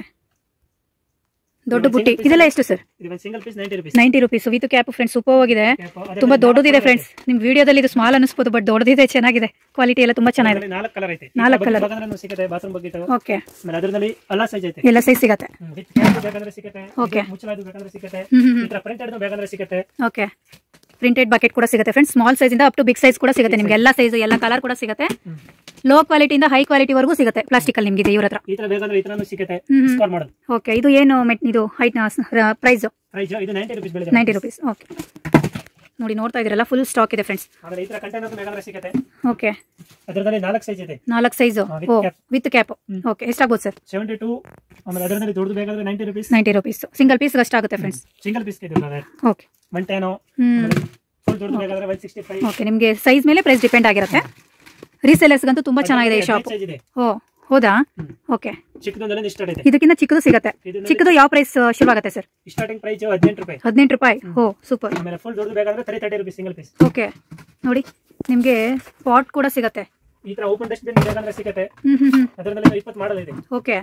ದೊಡ್ಡ ಬುಟ್ಟಿ. ಇದೆಲ್ಲ ಎಷ್ಟು ಸರ್? ಇದು ಒಂದು single piece 90 rupees. 90 rupees with cap friends. Super ಆಗಿದೆ, ತುಂಬಾ ದೊಡ್ಡದಿದೆ ಫ್ರೆಂಡ್ಸ್. ನಿಮ್ ವಿಡಿಯೋದಲ್ಲಿ ಇದು ಸ್ಮಾಲ್ ಅನಿಸ್ಬೋದು, ಬಟ್ ದೊಡ್ಡದಿದೆ, ಚೆನ್ನಾಗಿದೆ. ಕ್ವಾಲಿಟಿ ಎಲ್ಲ ತುಂಬಾ ಚೆನ್ನಾಗಿದೆ. 4 ಕಲರ್ ಐತೆ. 4 ಕಲರ್ ಬೇಕಂದ್ರೆ ಸಿಗುತ್ತೆ. ಬಾತ್ರೂಮ್ ಬಗ್ಗೆ ಇತ್ತು. ಓಕೆ, ಆಮೇಲೆ ಅದರಲ್ಲಿ ಎಲ್ಲ ಸೈಜ್ ಐತೆ. ಎಲ್ಲ ಸೈಜ್ ಸಿಗುತ್ತೆ. ವಿತ್ ಕ್ಯಾಪ್ ಬೇಕಂದ್ರೆ ಸಿಗುತ್ತೆ. ಓಕೆ, ಮುಚ್ಚಲಾದು ಬೇಕಂದ್ರೆ ಸಿಗುತ್ತೆ. ಈ ತರ ಪ್ರಿಂಟೆಡ್ ಬೇಕಂದ್ರೆ ಸಿಗುತ್ತೆ. ಓಕೆ, ಪ್ರಿಂಟೆಡ್ ಬಕೆಟ್ ಕೂಡ ಸಿಗುತ್ತೆ ಫ್ರೆಂಡ್ಸ್. ಸ್ಮಾಲ್ ಸೈಜ್ ಇಂದ ಅಪ್ ಟು ಬಿಗ್ ಸೈಜ್ ಕೂಡ ಸಿಗುತ್ತೆ ನಿಮಗೆ. ಎಲ್ಲ ಸೈಜ್ ಎಲ್ಲ ಕಲರ್ ಕೂಡ ಸಿಗುತ್ತೆ. ಲೋ ಕ್ವಾಲಿಟಿ ಇಂದ ಹೈ ಕ್ವಾಲಿಟಿ ವರೆಗೂ ಸಿಗುತ್ತೆ. ಪ್ಲಾಸ್ಟಿಕ್ ಅಲ್ಲಿ ನಿಮಗೆ ಇವ್ರ ಹತ್ರ ಈ ತರ ಬೇಕಂದ್ರೆ ಈ ತರನು ಸಿಗುತ್ತೆ. ಸ್ಕೋರ್ ಮಾಡೋದು. ಓಕೆ, ಇದು ಏನು ಇದು ಹೈಟ್ ಪ್ರೈಸ್? ಇದು 90 ರೂಪೀಸ್ ಬೀಳುತ್ತೆ. 90 ರೂಪೀಸ್. ಓಕೆ, ನೋಡಿ ನೋಡ್ತಾ ಇದ್ದೀರಲ್ಲ, ಫುಲ್ ಸ್ಟಾಕ್ ಇದೆ ಫ್ರೆಂಡ್ಸ್. ಆಮೇಲೆ ಈ ತರ ಕಂಟೈನರ್ ಬೇಕಂದ್ರೆ ಸಿಗುತ್ತೆ. ಓಕೆ, ಅದರಲ್ಲಿ 4 ಸೈಜ್ ಇದೆ. 4 ಸೈಜ್ ವಿತ್ ಕ್ಯಾಪ್. ಓಕೆ, ಎಷ್ಟಾಗ್ಬೋದು ಸರ್? 72. ಆಮೇಲೆ ಅದರಲ್ಲಿ ದೊಡ್ಡದು ಬೇಕಾದ್ರೆ 90 ರೂಪೀಸ್. 90 ರೂಪೀಸ್. ಸಿಂಗಲ್ ಪೀಸ್ ಅಷ್ಟಾಗುತ್ತೆ ಫ್ರೆಂಡ್ಸ್. ಸಿಂಗಲ್ ಪೀಸ್ ಇದೆ. ಓಕೆ, 110. ಫುಲ್ ದೊಡ್ಡದು ಬೇಕಾದ್ರೆ 165. ಓಕೆ, ನಿಮಗೆ ಸೈಜ್ ಮೇಲೆ ಪ್ರೈಸ್ ಡಿಪೆಂಡ್ ಆಗಿರುತ್ತೆ. ರೀಸೇಲರ್ಸ್ಗಂತೂ ತುಂಬಾ ಚೆನ್ನಾಗಿದೆ ಈ ಶಾಪ್. ಓ, ಹೌದಾ? ಓಕೆ, ಚಿಕ್ಕದೊಂದರಲ್ಲಿ ಸ್ಟಾರ್ಟ್ ಇದೆ. ಇದಕ್ಕಿಂತ ಚಿಕ್ಕದು ಸಿಗುತ್ತೆ. ಚಿಕ್ಕದು ಯಾವ ಪ್ರೈಸ್ ಶುರುವಾಗುತ್ತೆ ಸರ್? ಸ್ಟಾರ್ಟಿಂಗ್ ಪ್ರೈಸ್ 18 ರೂಪಾಯಿ. 18 ರೂಪಾಯಿ. ಓ, ಸೂಪರ್. ಆಮೇಲೆ ಫುಲ್ ದೊಡ್ಡದು ಬೇಕಾದ್ರೆ 30 ರೂಪೀಸ್ ಸಿಂಗಲ್ ಪೀಸ್. ಓಕೆ, ನೋಡಿ ನಿಮಗೆ ಪಾಟ್ ಕೂಡ ಸಿಗುತ್ತೆ. ಈ ತರ ಓಪನ್ ಡಸ್ಟ್ ಬಿನ್ ಬೇಕಾದ್ರೆ ಸಿಗುತ್ತೆ. ಅದರಲ್ಲಿ 20 ಮಾಡಲ್ ಇದೆ. ಓಕೆ,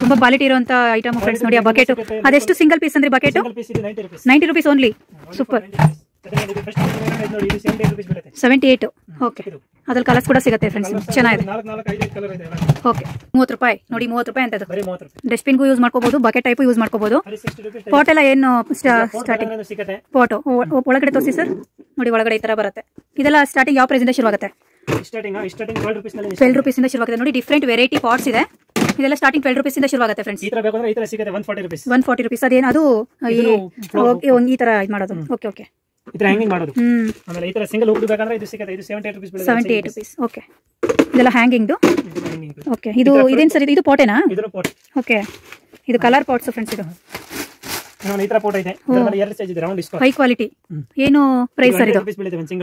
ತುಂಬಾ ಕ್ವಾಲಿಟಿ ಇರುವಂತ ಐಟಮ್ ಫ್ರೆಂಡ್ಸ್. ನೋಡಿ ಆ ಬಕೆಟ್, ಅದೆಷ್ಟು ಸಿಂಗಲ್ ಪೀಸ್ ಅಂದ್ರೆ ಬಕೆಟ್? ಸಿಂಗಲ್ ಪೀಸ್ ಇದು 90 rupees. 90 rupees only. Super. 78. Okay, ಅದ್ರಲ್ಲಿ ಕಲರ್ಸ್ ಕೂಡ ಸಿಗುತ್ತೆ ಫ್ರೆಂಡ್ಸ್. ಚೆನ್ನಾಗಿದೆ. 4-5 ಕಲರ್ ಇದೆ. ಓಕೆ, 30 ರೂಪಾಯಿ. ನೋಡಿ 30 ರೂಪಾಯಿ ಅಂತ. ಬರೀ 30 ರೂಪಾಯಿ. ಡಸ್ಟ್ಬಿನ್ಗೂ ಯೂಸ್ ಮಾಡ್ಕೋಬಹುದು, ಬಕೆಟ್ ಟೈಪ್ ಯೂಸ್ ಮಾಡ್ಕೋಬಹುದು. 60 ರೂಪೀಸ್. ಪಾಟ್ ಎಲ್ಲ ಏನು ಸ್ಟಾರ್ಟಿಂಗ್ ಸಿಗುತ್ತೆ? ಪಾಟ್ ಒಳಗಡೆ ತೋರಿಸಿ ಸರ್. ನೋಡಿ ಒಳಗಡೆ ಈ ತರ ಬರುತ್ತೆ. ಇದೆಲ್ಲ ಸ್ಟಾರ್ಟಿಂಗ್ ಯಾವ ಪ್ರೈಸ್ ಇಂದ ಶುರುವಾಗುತ್ತೆ? ಸ್ಟಾರ್ಟಿಂಗ್ 12 ರೂಪೀಸ್ ನಲ್ಲಿ. 12 ರೂಪೀಸ್ ಇಂದ ಶುರುವಾಗುತ್ತೆ. ನೋಡಿ ಡಿಫರೆಂಟ್ ವೆರೈಟಿ ಪಾಟ್ಸ್ ಇದೆ. ಇದೆಲ್ಲ ಸ್ಟಾರ್ಟಿಂಗ್ 12 ರೂಪೀಸ್ ಇಂದ ಶುರುವಾಗುತ್ತೆ ಫ್ರೆಂಡ್ಸ್. ಈ ತರ ಬೇಕಂದ್ರೆ ಈ ತರ ಸಿಗುತ್ತೆ 140 ರೂಪೀಸ್. 140 ರೂಪೀಸ್. ಅದೇನು ಅದು ಈ ತರ ಇದು ಮಾಡೋದು. ಓಕೆ, ಓಕೆ, ಈ ತರ ಹ್ಯಾಂಗಿಂಗ್ ಮಾಡೋದು. ಆಮೇಲೆ ಈ ತರ ಸಿಂಗಲ್ ಹುಡ್ ಬೇಕಂದ್ರೆ ಇದು ಸಿಗುತ್ತೆ. ಇದು 78 ರೂಪೀಸ್ ಬೀಳುತ್ತೆ. 78 ರೂಪೀಸ್. ಓಕೆ, ಇದೆಲ್ಲ ಹ್ಯಾಂಗಿಂಗ್. ಓಕೆ, ಇದು ಇದೇನು ಸರ್? ಇದು ಪಾಟೇನಾ? ಇದು ಪಾಟ್. ಓಕೆ, ಇದು ಕಲರ್ ಪಾಟ್ಸ್ ಫ್ರೆಂಡ್ಸ್. ಇದು ಈ ತರ ಪಾಟ್ ಇದೆ. ಇದರಲ್ಲಿ 2 ಸೈಜ್ ಇದೆ. Round square. High quality. ಏನು ಪ್ರೈಸ್ ಸರ್ ಇದು?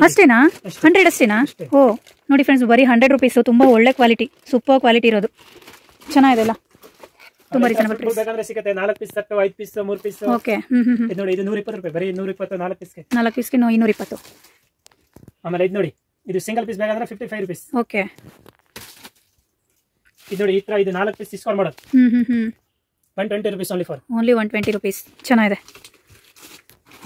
ಅಷ್ಟೇನಾ? 100 ಅಷ್ಟೇನಾ? ಓ, ನೋಡಿ ಫ್ರೆಂಡ್ಸ್, ಬರೀ 100 ರೂಪೀಸ್. ತುಂಬಾ ಒಳ್ಳೆ ಕ್ವಾಲಿಟಿ, ಸೂಪರ್ ಕ್ವಾಲಿಟಿ ಇರೋದು. ಚೆನ್ನಾಗಿದೆ ಅಲ್ಲ, ತುಂಬಾ ರೀಸನಬಲ್ ಪ್ರೈಸ್. ಬೇಕಂದ್ರೆ ಸಿಗುತ್ತೆ. 4 piece set, 5 piece, 3 piece. Okay, ಇದು ನೋಡಿ, ಇದು 120 ರೂಪಾಯಿ. ಬರೀ 120 4 ಪೀಸ್ಗೆ. 4 ಪೀಸ್ಗೆ 220. ಆಮೇಲೆ ಇದು ನೋಡಿ, ಇದು ಸಿಂಗಲ್ ಪೀಸ್ ಬೇಕಂದ್ರೆ 55 ರೂಪೀಸ್. ಓಕೆ, ಇದು ನೋಡಿ, ಈ ತರ ಇದು 4 ಪೀಸ್ ಡಿಸ್ಕೌಂಟ್ ಮಾಡೋದು. 120 rupees only for. Only 120 rupees. ಚೆನ್ನಾಗಿದೆ.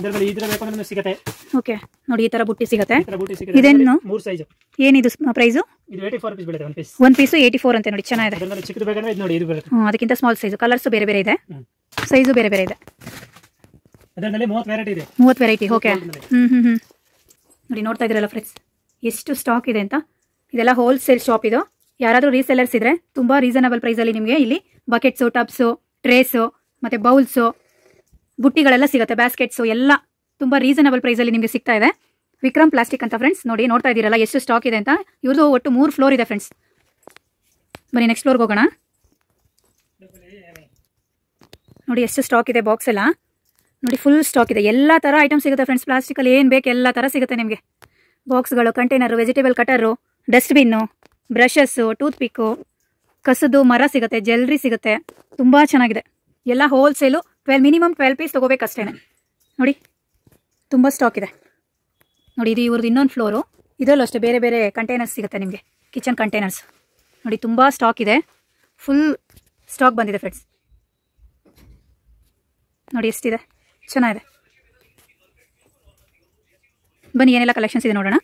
ಇದರಲ್ಲಿ ಇದ್ರ ಬೇಕು ಅಂದ್ರೆ ಸಿಗುತ್ತೆ. ಓಕೆ ನೋಡಿ ಈ ತರ ಬುಟ್ಟಿ ಸಿಗುತ್ತೆ. ಈ ತರ ಬುಟ್ಟಿ ಸಿಗುತ್ತೆ. ಇದೇನು 3 ಸೈಜ್. ಏನಿದು ಪ್ರೈಸ್? ಇದು 84 ರೂಪಾಯಿ ಬೀಳುತ್ತೆ ಒಂದು ಪೀಸ್. ಒಂದು ಪೀಸ್ 84 ಅಂತ ನೋಡಿ, ಚೆನ್ನಾಗಿದೆ. ಅದರಲ್ಲಿ ಚಿಕ್ಕದು ಬೇಕಂದ್ರೆ ಇದು ನೋಡಿ ಇದು ಬರುತ್ತೆ. ಅದಕ್ಕಿಂತ ಸ್ಮಾಲ್ ಸೈಜ್, ಕಲರ್ಸ್ ಬೇರೆ ಬೇರೆ ಇದೆ, ಸೈಜು ಬೇರೆ ಬೇರೆ ಇದೆ. ಅದರಲ್ಲಿ 30 ವೆರೈಟಿ ಇದೆ. 30 ವೆರೈಟಿ. ಓಕೆ ನೋಡಿ ನೋಡ್ತಾ ಇದ್ರಲ್ಲ ಫ್ರೆಂಡ್ಸ್ ಎಷ್ಟು ಸ್ಟಾಕ್ ಇದೆ ಅಂತ. ಇದೆಲ್ಲ ಹೋಲ್ಸೇಲ್ ಶಾಪ್ ಇದು. ಯಾರಾದರೂ ರೀಸೆಲ್ಲರ್ಸ್ ಇದ್ರೆ ತುಂಬಾ ರೀಸನಬಲ್ ಪ್ರೈಸ್ ಅಲ್ಲಿ ನಿಮಗೆ ಇಲ್ಲಿ ಬಕೆಟ್ಸು, ಟಬ್ಸು, ಟ್ರೇಸು ಮತ್ತೆ ಬೌಲ್ಸು, ಬುಟ್ಟಿಗಳೆಲ್ಲ ಸಿಗುತ್ತೆ, ಬ್ಯಾಸ್ಕೆಟ್ಸು ಎಲ್ಲ ತುಂಬಾ ರೀಸನಬಲ್ ಪ್ರೈಸ್ ಅಲ್ಲಿ ನಿಮಗೆ ಸಿಗ್ತಾ ಇದೆ. ವಿಕ್ರಮ್ ಪ್ಲಾಸ್ಟಿಕ್ ಅಂತ ಫ್ರೆಂಡ್ಸ್. ನೋಡಿ ನೋಡ್ತಾ ಇದ್ದೀರಲ್ಲ ಎಷ್ಟು ಸ್ಟಾಕ್ ಇದೆ ಅಂತ. ಇವ್ರದ್ದು ಒಟ್ಟು 3 ಫ್ಲೋರ್ ಇದೆ ಫ್ರೆಂಡ್ಸ್. ಬನ್ನಿ ನೆಕ್ಸ್ಟ್ ಫ್ಲೋರ್ಗೆ ಹೋಗೋಣ. ನೋಡಿ ಎಷ್ಟು ಸ್ಟಾಕ್ ಇದೆ, ಬಾಕ್ಸ್ ಎಲ್ಲ ನೋಡಿ ಫುಲ್ ಸ್ಟಾಕ್ ಇದೆ. ಎಲ್ಲ ತರ ಐಟಮ್ ಸಿಗುತ್ತೆ ಫ್ರೆಂಡ್ಸ್. ಪ್ಲಾಸ್ಟಿಕ್ ಅಲ್ಲಿ ಏನ್ ಬೇಕು ಎಲ್ಲ ತರ ಸಿಗುತ್ತೆ ನಿಮಗೆ. ಬಾಕ್ಸ್ಗಳು, container, vegetable cutter, dustbin, brushes, tooth pick, ಕಸದು ಮರ ಸಿಗುತ್ತೆ, ಜ್ಯುವೆಲ್ರಿ ಸಿಗುತ್ತೆ. ತುಂಬಾ ಚೆನ್ನಾಗಿದೆ. ಎಲ್ಲ ಹೋಲ್ಸೇಲು. Minimum 12 piece ತಗೋಬೇಕಷ್ಟೇನೆ. ನೋಡಿ ತುಂಬಾ ಸ್ಟಾಕ್ ಇದೆ. ನೋಡಿ ಇದು ಇವ್ರದ್ದು ಇನ್ನೊಂದು ಫ್ಲೋರು. ಇದರಲ್ಲೂ ಅಷ್ಟೇ ಬೇರೆ ಬೇರೆ ಕಂಟೈನರ್ಸ್ ಸಿಗುತ್ತೆ ನಿಮಗೆ, ಕಿಚನ್ ಕಂಟೈನರ್ಸ್. ನೋಡಿ ತುಂಬಾ ಸ್ಟಾಕ್ ಇದೆ, ಫುಲ್ ಸ್ಟಾಕ್ ಬಂದಿದೆ ಫ್ರೆಂಡ್ಸ್. ನೋಡಿ ಎಷ್ಟಿದೆ, ಚೆನ್ನಾಗಿದೆ. ಬನ್ನಿ ಏನೆಲ್ಲ ಕಲೆಕ್ಷನ್ಸ್ ಇದೆ ನೋಡೋಣ.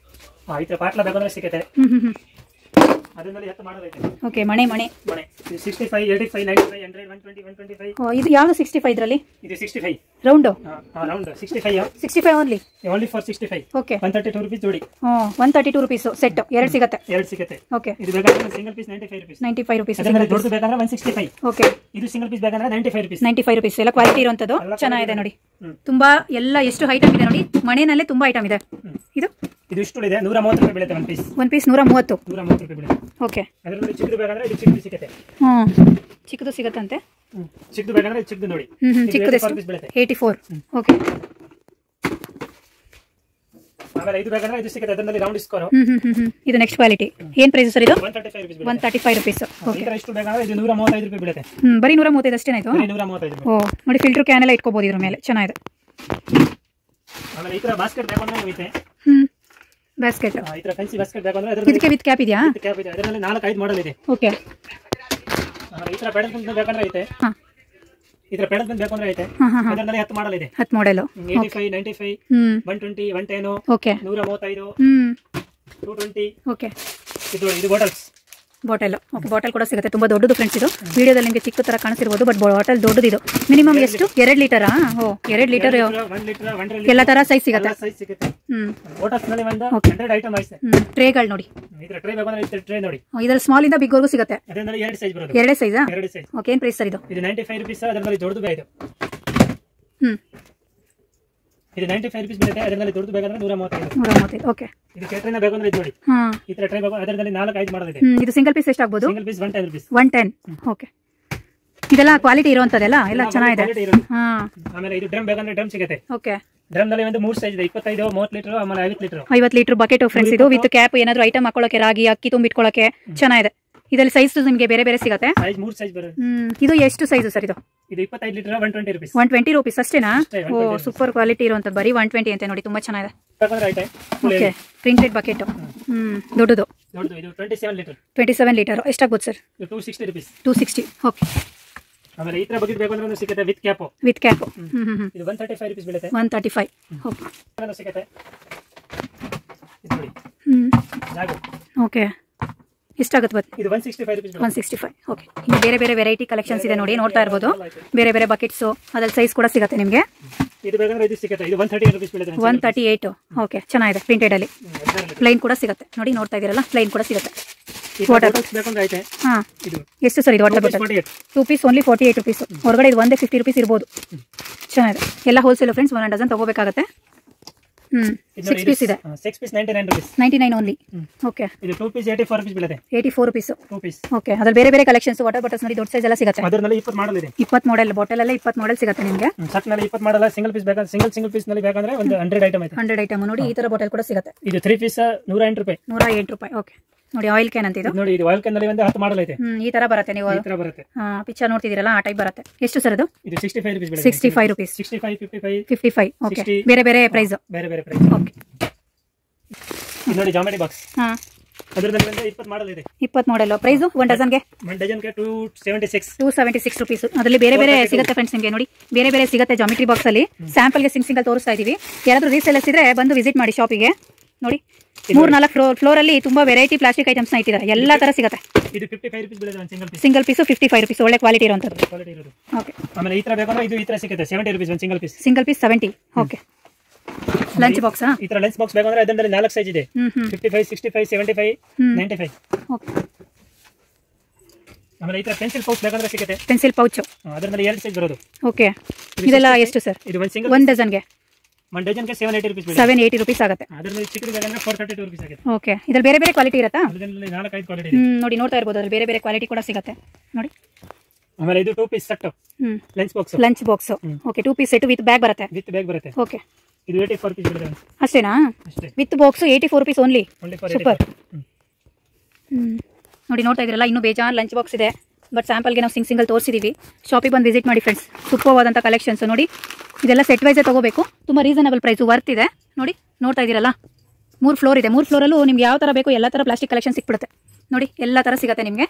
ಓಕೆ ಮಣೆ ಮಣೆ ಮಣೆ 65 85 95 100 120 125. ಇದು ಯಾವುದು 65 ಇದರಲ್ಲಿ? ಇದು 65 round round 65 65 only for 65. Okay 132 rupees ಜೋಡಿ. 132 ರೂಪೀಸ್ ಸೆಟ್. ಎರಡು ಸಿಗುತ್ತೆ. ಎರಡು ಸಿಗುತ್ತೆ. ಓಕೆ ಇದು ಬೇಕಾದ್ರೆ ಸಿಂಗಲ್ ಪೀಸ್ 95 ರೂಪೀಸ್. 95 ರೂಪೀಸ್. ಅದರಲ್ಲಿ ದೊಡ್ಡದು ಬೇಕಾದ್ರೆ 165. ಓಕೆ ಇದು ಸಿಂಗಲ್ ಪೀಸ್ ಬೇಕಾದ್ರೆ 95 ರೂಪೀಸ್. 95 ರೂಪೀಸ್. ಎಲ್ಲ ಕ್ವಾಲಿಟಿ ಇರುವಂತದ್ದು, ಚೆನ್ನಾಗಿದೆ ನೋಡಿ. ತುಂಬಾ ಎಲ್ಲ ಎಷ್ಟು ಐಟಮ್ ಇದೆ ನೋಡಿ. ಮನೆಯಲ್ಲೇ ತುಂಬಾ ಐಟಮ್ ಇದೆ. ಇದು ಇಷ್ಟು ಇದೆ 130 ರೂಪಾಯಿ ಬೀಳುತ್ತೆ ಒಂದು ಪೀಸ್. ಒಂದು ಪೀಸ್ 130 ರೂಪಾಯಿ ಬೀಳುತ್ತೆ. ಓಕೆ ಅದರಲ್ಲಿ ಚಿಕ್ಕದು ಬೇಕಾದ್ರೆ ಇದು ಚಿಕ್ಕದು ಸಿಗುತ್ತೆ. ಚಿಕ್ಕದು ಸಿಗುತ್ತಂತೆ. ಚಿಕ್ಕದು ಬೇಕಾದ್ರೆ ಚಿಕ್ಕದು ನೋಡಿ. ಚಿಕ್ಕದು 84. ಓಕೆ ಆಮೇಲೆ ಇದು ಬೇಕಾದ್ರೆ ಇದು ಸಿಗುತ್ತೆ. ಅದರಲ್ಲಿ ರೌಂಡ್ ಸ್ಕೋರ್. ಇದು ನೆಕ್ಸ್ಟ್ ಕ್ವಾಲಿಟಿ. ಏನ್ ಪ್ರೈಸ್ ಸರ್ ಇದು? 135 ರೂಪೀಸ್. 135 ರೂಪೀಸ್. ಓಕೆ ಇದರ ಇಷ್ಟು ಬೇಕಾದ್ರೆ ಇದು 135 ರೂಪಾಯಿ ಬೀಳುತ್ತೆ. ಬರೀ 135 ಅಷ್ಟೇನಾ ಇದು? 135. ಓ ನೋಡಿ ಫಿಲ್ಟರ್ ಕ್ಯಾನ್ ಎಲ್ಲ ಇಟ್ಕೋಬಹುದು ಇದ್ರ ಮೇಲೆ, ಚೆನ್ನಾಗಿದೆ. ಆಮೇಲೆ ಈ ತರ ಬಾಸ್ಕೆಟ್ ಬೇಕು ಐತೆ. ಬಾಸ್ಕೆಟ್ ಈ ತರ ಫ್ಯಾನ್ಸಿ ಬಾಸ್ಕೆಟ್ ಬೇಕು ಅಂದ್ರೆ ಅದರಲ್ಲಿ ಇದಕ್ಕೆ ವಿತ್ ಕ್ಯಾಪ್ ಇದೆಯಾ? ಕ್ಯಾಪ್ ಇದೆ. ಅದರಲ್ಲಿ 4-5 ಮಾಡೆಲ್ ಇದೆ. ಓಕೆ ಆಮೇಲೆ ಈ ತರ ಪೆಡಲ್ ಬಂದು ಬೇಕಂದ್ರೆ ಐತೆ. ಈ ತರ ಪೆಡಲ್ ಬಂದು ಬೇಕಂದ್ರೆ ಐತೆ. ಅದರಲ್ಲಿ 10 ಮಾಡೆಲ್ ಇದೆ. 10 ಮಾಡೆಲ್ 85 95 120 110 ಓಕೆ 135 220. ಓಕೆ ಇದು ಬಾಟಲ್ಸ್. ಬಾಟಲ್. ಓಕೆ ಬಾಟಲ್ ಕೂಡ ಸಿಗುತ್ತೆ. ತುಂಬಾ ದೊಡ್ಡದು ಫ್ರೆಂಡ್ಸ್. ಇದು ವಿಡಿಯೋದಲ್ಲಿ ನಿಮಗೆ ಚಿಕ್ಕ ತರ ಕಾಣಿಸಿರಬಹುದು, ಬಟ್ ಬಾಟಲ್ ದೊಡ್ಡದು. ಇದು ಮಿನಿಮಮ್ ಎಷ್ಟು? 2 ಲೀಟರಾ? ಓ 2 ಲೀಟರ್ 1 ಲೀಟರ್ ಎಲ್ಲ ತರ ಸೈಜ್ ಸಿಗುತ್ತೆ. ಸೈಜ್ ಸಿಗುತ್ತೆ. ಬಾಟಲ್ಸ್ ನಲ್ಲಿ ಒಂದು 100 ಐಟಮ್ ಐತೆ. ಟ್ರೇಗಳು ನೋಡಿ. ಇದರ ಟ್ರೇ ಬೇಕಂದ್ರೆ ಈ ಟ್ರೇ ನೋಡಿ. ಇದರಲ್ಲಿ ಸ್ಮಾಲ್ ಇಂದ ಬಿಗ್ ವರೆಗೂ ಸಿಗುತ್ತೆ. ಅದರಲ್ಲಿ 2 ಸೈಜ್ ಬರುತ್ತೆ. 2 ಸೈಜಾ? 2 ಸೈಜ್. ಓಕೆ ಏನು ಪ್ರೈಸ್ ಸರ್ ಇದು? ಇದು 95 ರೂಪೀಸ್. ಅದರಲ್ಲಿ ದೊಡ್ಡದು ಬೇಕು. ಇದು 95 ರೂಪೀಸ್ ಬರುತ್ತೆ. ಅದರಲ್ಲಿ ದೊಡ್ಡದು ಬೇಕಂದ್ರೆ 135. ಓಕೆ ಇದು ಕೇಟ್ರಿನ ಬೇಕಂದ್ರೆ ಇದು ನೋಡಿ. ಈ ತರ ಟ್ರೇ ಬೇಕು. ಅದರಲ್ಲಿ 4-5 ಮಾಡೆಲ್ ಇದೆ. ಇದು ಸಿಂಗಲ್ ಪೀಸ್ ಎಷ್ಟು ಆಗ್ಬೋದು? Single piece 110 rupees. 110. ಓಕೆ ಇದೆಲ್ಲ ಕ್ವಾಲಿಟಿ ಇರುವಂತದೆಲ್ಲ ಎಲ್ಲ ಚೆನ್ನಾಗಿದೆ. ಆಮೇಲೆ ಇದು ಡ್ರಮ್ ಬೇಕಂದ್ರೆ ಡ್ರಮ್ ಸಿಗುತ್ತೆ. ಓಕೆ ಡ್ರಮ್ ನಲ್ಲಿ ಒಂದು 3 ಸೈಜ್ ಇದೆ. 25 30 ಲೀಟರ್ ಆಮೇಲೆ 50 ಲೀಟರ್. 50 litre bucket friends. ಇದು ವಿತ್ ಕ್ಯಾಪ್, ಏನಾದ್ರು ಐಟಮ್ ಹಾಕೊಳ್ಳೋಕೆ, ರಾಗಿ ಅಕ್ಕಿ ತುಂಬಿಟ್ಕೊಳ್ಳೋಕೆ ಚೆನ್ನಾಗಿದೆ. ಇದರಲ್ಲಿ ಸೈಜ್ ನಿಮಗೆ ಬೇರೆ ಬೇರೆ ಸಿಗುತ್ತೆ. ಸೈಜ್ 3 ಸೈಜ್ ಬರುತ್ತೆ. ಇದು ಎಷ್ಟು ಸೈಜ್ ಸರ್ ಇದು? ಇದು 25 ಲೀಟರ್ 120 ರೂಪೀಸ್. 120 ರೂಪೀಸ್ ಅಷ್ಟೇನಾ? ಓ ಸೂಪರ್ ಕ್ವಾಲಿಟಿ ಇರುವಂತದ್ದು. ಬರೀ 120 ಅಂತ ನೋಡಿ, ತುಂಬಾ ಚೆನ್ನಾಗಿದೆ. Okay printed bucket. ದೊಡ್ಡದು. ಇದು 27 ಲೀಟರ್. 27 ಲೀಟರ್ ಎಷ್ಟಾಗ್ಬೋದು ಸರ್? 260 ರೂಪೀಸ್. 260. ಓಕೆ ಆಮೇಲೆ ಈ ತರ ಬಕೆಟ್ ಬೇಕು ಅಂದ್ರೆ ಸಿಗುತ್ತೆ ವಿತ್ ಕ್ಯಾಪ್. With cap. ಇದು 135 ರೂಪೀಸ್ ಬೀಳುತ್ತೆ. 135. ಓಕೆ ಸಿಗುತ್ತೆ. ಇದು ನೋಡಿ. ಜಾಗು. ಓಕೆ ಎಷ್ಟಾಗುತ್ತೆ ಬಟ್? ಇದು 165 ರೂಪೀಸ್. 165. ಓಕೆ ಇನ್ನು ಬೇರೆ ಬೇರೆ ವೆರೈಟಿ ಕಲೆಕ್ಷನ್ಸ್ ಇದೆ ನೋಡಿ, ನೋಡ್ತಾ ಇರ್ಬೋದು. ಬೇರೆ ಬೇರೆ ಬಕೆಟ್ಸು, ಅದ್ರಲ್ಲಿ ಸೈಜ್ ಕೂಡ ಸಿಗುತ್ತೆ ನಿಮಗೆ. ಇದು ಬೇಕಂದ್ರೆ ಇದು ಸಿಗುತ್ತೆ. ಇದು 138 ರೂಪೀಸ್ ಬೀಳುತ್ತೆ. 138. ಓಕೆ ಚೆನ್ನಾಗಿದೆ. ಪ್ರಿಂಟೆಡ್ ಅಲ್ಲಿ ಪ್ಲೈನ್ ಕೂಡ ಸಿಗುತ್ತೆ ನೋಡಿ, ನೋಡ್ತಾ ಇದೀರಲ್ಲ ಪ್ಲೈನ್ ಕೂಡ ಸಿಗುತ್ತೆ. ವಾಟರ್ ಬೇಕಂದ್ರೆ ಐತೆ. ಇದು ಎಷ್ಟು ಸರ್ ಇದು? Water bottle 2 piece only 48 rupees. ಹೊರಗಡೆ ಇದು 150 ರೂಪೀಸ್ ಇರ್ಬೋದು. ಚೆನ್ನಾಗಿದೆ. ಎಲ್ಲ ಹೋಲ್ಸೇಲ್ ಫ್ರೆಂಡ್ಸ್. 1 ಡಜನ್ ತಗೋಬೇಕಾಗುತ್ತೆ. 6 ಪೀಸ್ ಇದೆ. 6 ಪೀಸ್ 99 ರೂಪೀಸ್. 99 ಓನ್ಲಿ. ಓಕೆ ಇದು 2 ಪೀಸ್ 84 ರೂಪೀಸ್ ಬೀಳುತ್ತೆ. 84 ರೂಪೀಸ್. 2 ಪೀಸ್. ಓಕೆ ಅದ್ರಲ್ಲಿ ಬೇರೆ ಬೇರೆ ಕಲೆಕ್ಷನ್ಸ್, ವಾಟರ್ ಬಾಟಲ್ಸ್ ನೋಡಿ, ದೊಡ್ಡ ಸೈಜ್ ಎಲ್ಲ ಸಿಗುತ್ತೆ. ಅದರಲ್ಲಿ 20 ಮಾಡೆಲ್ ಇದೆ. 20 ಮಾಡೆಲ್ ಬಾಟಲ್ ಅಲ್ಲೇ 20 ಮಾಡೆಲ್ ಸಿಗುತ್ತೆ ನಿಮಗೆ. ಸೆಟ್ ನಲ್ಲಿ 20 ಮಾಡೆಲ್. ಸಿಂಗಲ್ ಪೀಸ್ ಬೇಕಾದ್ರೆ ಸಿಂಗಲ್ ಪೀಸ್ ನಲ್ಲಿ ಬೇಕಂದ್ರೆ ಒಂದು 100 ಐಟಮ್ ಐತೆ. 100 ಐಟಮ್ ನೋಡಿ. ಈ ತರ ಬಾಟಲ್ ಕೂಡ ಸಿಗುತ್ತೆ. ಇದು 3 ಪೀಸ್ 108 ರೂಪಾಯಿ. 108 ರೂಪಾಯಿ. ಓಕೆ ನೋಡಿ ಆಯಿಲ್ ಕ್ಯಾನ್ ಅಂತ ಇದು ನೋಡಿ. ಇದು ಆಯಿಲ್ ಕ್ಯಾನ್ ನಲ್ಲಿ ಒಂದು 10 ಮಾಡೆಲ್ ಐತೆ. ಈ ತರ ಬರುತ್ತೆ. ನೀವು ಈ ತರ ಬರುತ್ತೆ. ಪಿಕ್ಚರ್ ನೋಡ್ತಿದ್ದೀರಲ್ಲ ಆ ಟೈಪ್ ಬರುತ್ತೆ. ಎಷ್ಟು ಸರ್ ಅದು? ಇದು 65 ರೂಪೀಸ್ ಬೀಳುತ್ತೆ. 65 ರೂಪೀಸ್. 65 55 55. ಓಕೆ ಬೇರೆ ಬೇರೆ ಪ್ರೈಸ್. ಬೇರೆ ಬೇರೆ ಪ್ರೈಸ್. ಓಕೆ ಇದು ನೋಡಿ ಜಾಮೆಟ್ರಿ ಬಾಕ್ಸ್. ಅದರಲ್ಲಿ ಬಂದು 20 ಮಾಡಲ್ ಇದೆ. 20 ಮಾಡೆಲ್. ಪ್ರೈಸ್ ಒನ್ ಡಜನ್ಗೆ 276 rupees. ಅದರಲ್ಲಿ ಬೇರೆ ಬೇರೆ ಸಿಗುತ್ತೆ ಫ್ರೆಂಡ್ಸ್, ನಿಮಗೆ ನೋಡಿ ಬೇರೆ ಬೇರೆ ಸಿಗುತ್ತೆ ಜಾಮಿಟ್ರಿ ಬಾಕ್ಸ್ ಅಲ್ಲಿ. ಸ್ಯಾಂಪಲ್ಗೆ ಸಿಂಗಲ್ ತೋರಿಸ್ತಾ ಇದೀವಿ. ಯಾರಾದ್ರೂ ರೀಸೇಲರ್ಸ್ ಇದ್ರೆ ಬಂದು ವಿಸಿಟ್ ಮಾಡಿ ಶಾಪಿಗೆ. ನೋಡಿ 3-4 ಫ್ಲೋರ್ ಅಲ್ಲಿ ತುಂಬಾ ವೆರೈಟಿ ಪ್ಲಾಸ್ಟಿಕ್ ಐಟಮ್ಸ್ ನ ಇಟ್ಟಿದ್ದಾರೆ. ಎಲ್ಲಾ ತರ ಸಿಗುತ್ತೆ. ಇದು 55 ರೂಪೀಸ್ ಬೀಳುತ್ತೆ ಒಂದು ಸಿಂಗಲ್ ಪೀಸ್ 55 ರೂಪೀಸ್. ಒಳ್ಳೆ ಕ್ವಾಲಿಟಿ ಇರುವಂತದ್ದು. ಓಕೆ. ಆಮೇಲೆ ಈ ತರ ಬೇಕಂದ್ರೆ ಇದು ಈ ತರ ಸಿಗುತ್ತೆ 70 ರೂಪೀಸ್ ಒಂದು single piece 70. Okay. Lunch box ಈ ತರ ಲಂಚ್ ಬಾಕ್ಸ್ ಬೇಕಂದ್ರೆ ಅದರಲ್ಲಿ 4 ಸೈಜ್ ಇದೆ. 55, 65, 75, 95. ಓಕೆ. ಆಮೇಲೆ ಈ ತರ ಪೆನ್ಸಿಲ್ ಪೌಚ್ ಬೇಕಂದ್ರೆ ಸಿಗುತ್ತೆ. ಪೆನ್ಸಿಲ್ ಪೌಚ್ ಅದರಲ್ಲಿ 2 ಸೈಜ್ ಬರೋದು. ಓಕೆ. ಇದೆಲ್ಲ ಎಷ್ಟು ಸರ್? ಇದು ಒಂದು ಸಿಂಗಲ್ ಒಂದು ಡಜನ್ಗೆ 780 ರೂಪೀಸ್. 780 ರೂಪೀಸ್ ಆಗುತ್ತೆ. ಅದರಲ್ಲಿ ಚಿಕ್ಕದು ಬೇಕಂದ್ರೆ 432 ರೂಪೀಸ್ ಆಗುತ್ತೆ. ಓಕೆ. ಇದ್ರಲ್ಲಿ ಬೇರೆ ಬೇರೆ ಕ್ವಾಲಿಟಿ ಇರುತ್ತಾ? ಅದರಲ್ಲಿ 4-5 ಕ್ವಾಲಿಟಿ ಇದೆ. ನೋಡಿ ನೋಡ್ತಾ ಇರಬಹುದು, ಅದ್ರಲ್ಲಿ ಬೇರೆ ಬೇರೆ ಕ್ವಾಲಿಟಿ ಕೂಡ ಸಿಗುತ್ತೆ ನೋಡಿ. ಆಮೇಲೆ ಇದು 2 piece set lunch box. Okay. 2 piece set with bag ಬರುತ್ತೆ. ಓಕೆ. ಇದು 84 ರೂಪೀಸ್ ಬೀಳುತ್ತೆ. ಅಷ್ಟೇನಾ? With box 84 rupees only. Super. ನೋಡಿ ನೋಡ್ತಾ ಇದ್ರಲ್ಲ, ಇನ್ನೂ ಬೇಜಾನ್ ಲಂಚ್ ಬಾಕ್ಸ್ ಇದೆ. ಬಟ್ ಸ್ಯಾಂಪಲ್ಗೆ ನಾವು ಸಿಂಗಲ್ ತೋರಿಸಿದೀವಿ. ಶಾಪಿಗೆ ಬಂದು ವಿಸಿಟ್ ಮಾಡಿ ಫ್ರೆಂಡ್ಸ್. ಸೂಪರ್ವಾದಂಥ ಕಲೆಕ್ಷನ್ಸ್ ನೋಡಿ. ಇದೆಲ್ಲ ಸೆಟ್ ವೈಸೇ ತಗೋಬೇಕು. ತುಂಬ ರೀಸನಬಲ್ ಪ್ರೈಸು, ವರ್ತ್ ಇದೆ. ನೋಡಿ ನೋಡ್ತಾ ಇದ್ದೀರಲ್ಲ, 3 ಫ್ಲೋರ್ ಇದೆ. 3 ಫ್ಲೋರಲ್ಲೂ ನಿಮ್ಗೆ ಯಾವ ಥರ ಬೇಕು ಎಲ್ಲ ಥರ ಪ್ಲಾಸ್ಟಿಕ್ ಕಲೆಕ್ಷನ್ ಸಿಕ್ಬಿಡುತ್ತೆ ನೋಡಿ. ಎಲ್ಲ ಥರ ಸಿಗುತ್ತೆ ನಿಮಗೆ.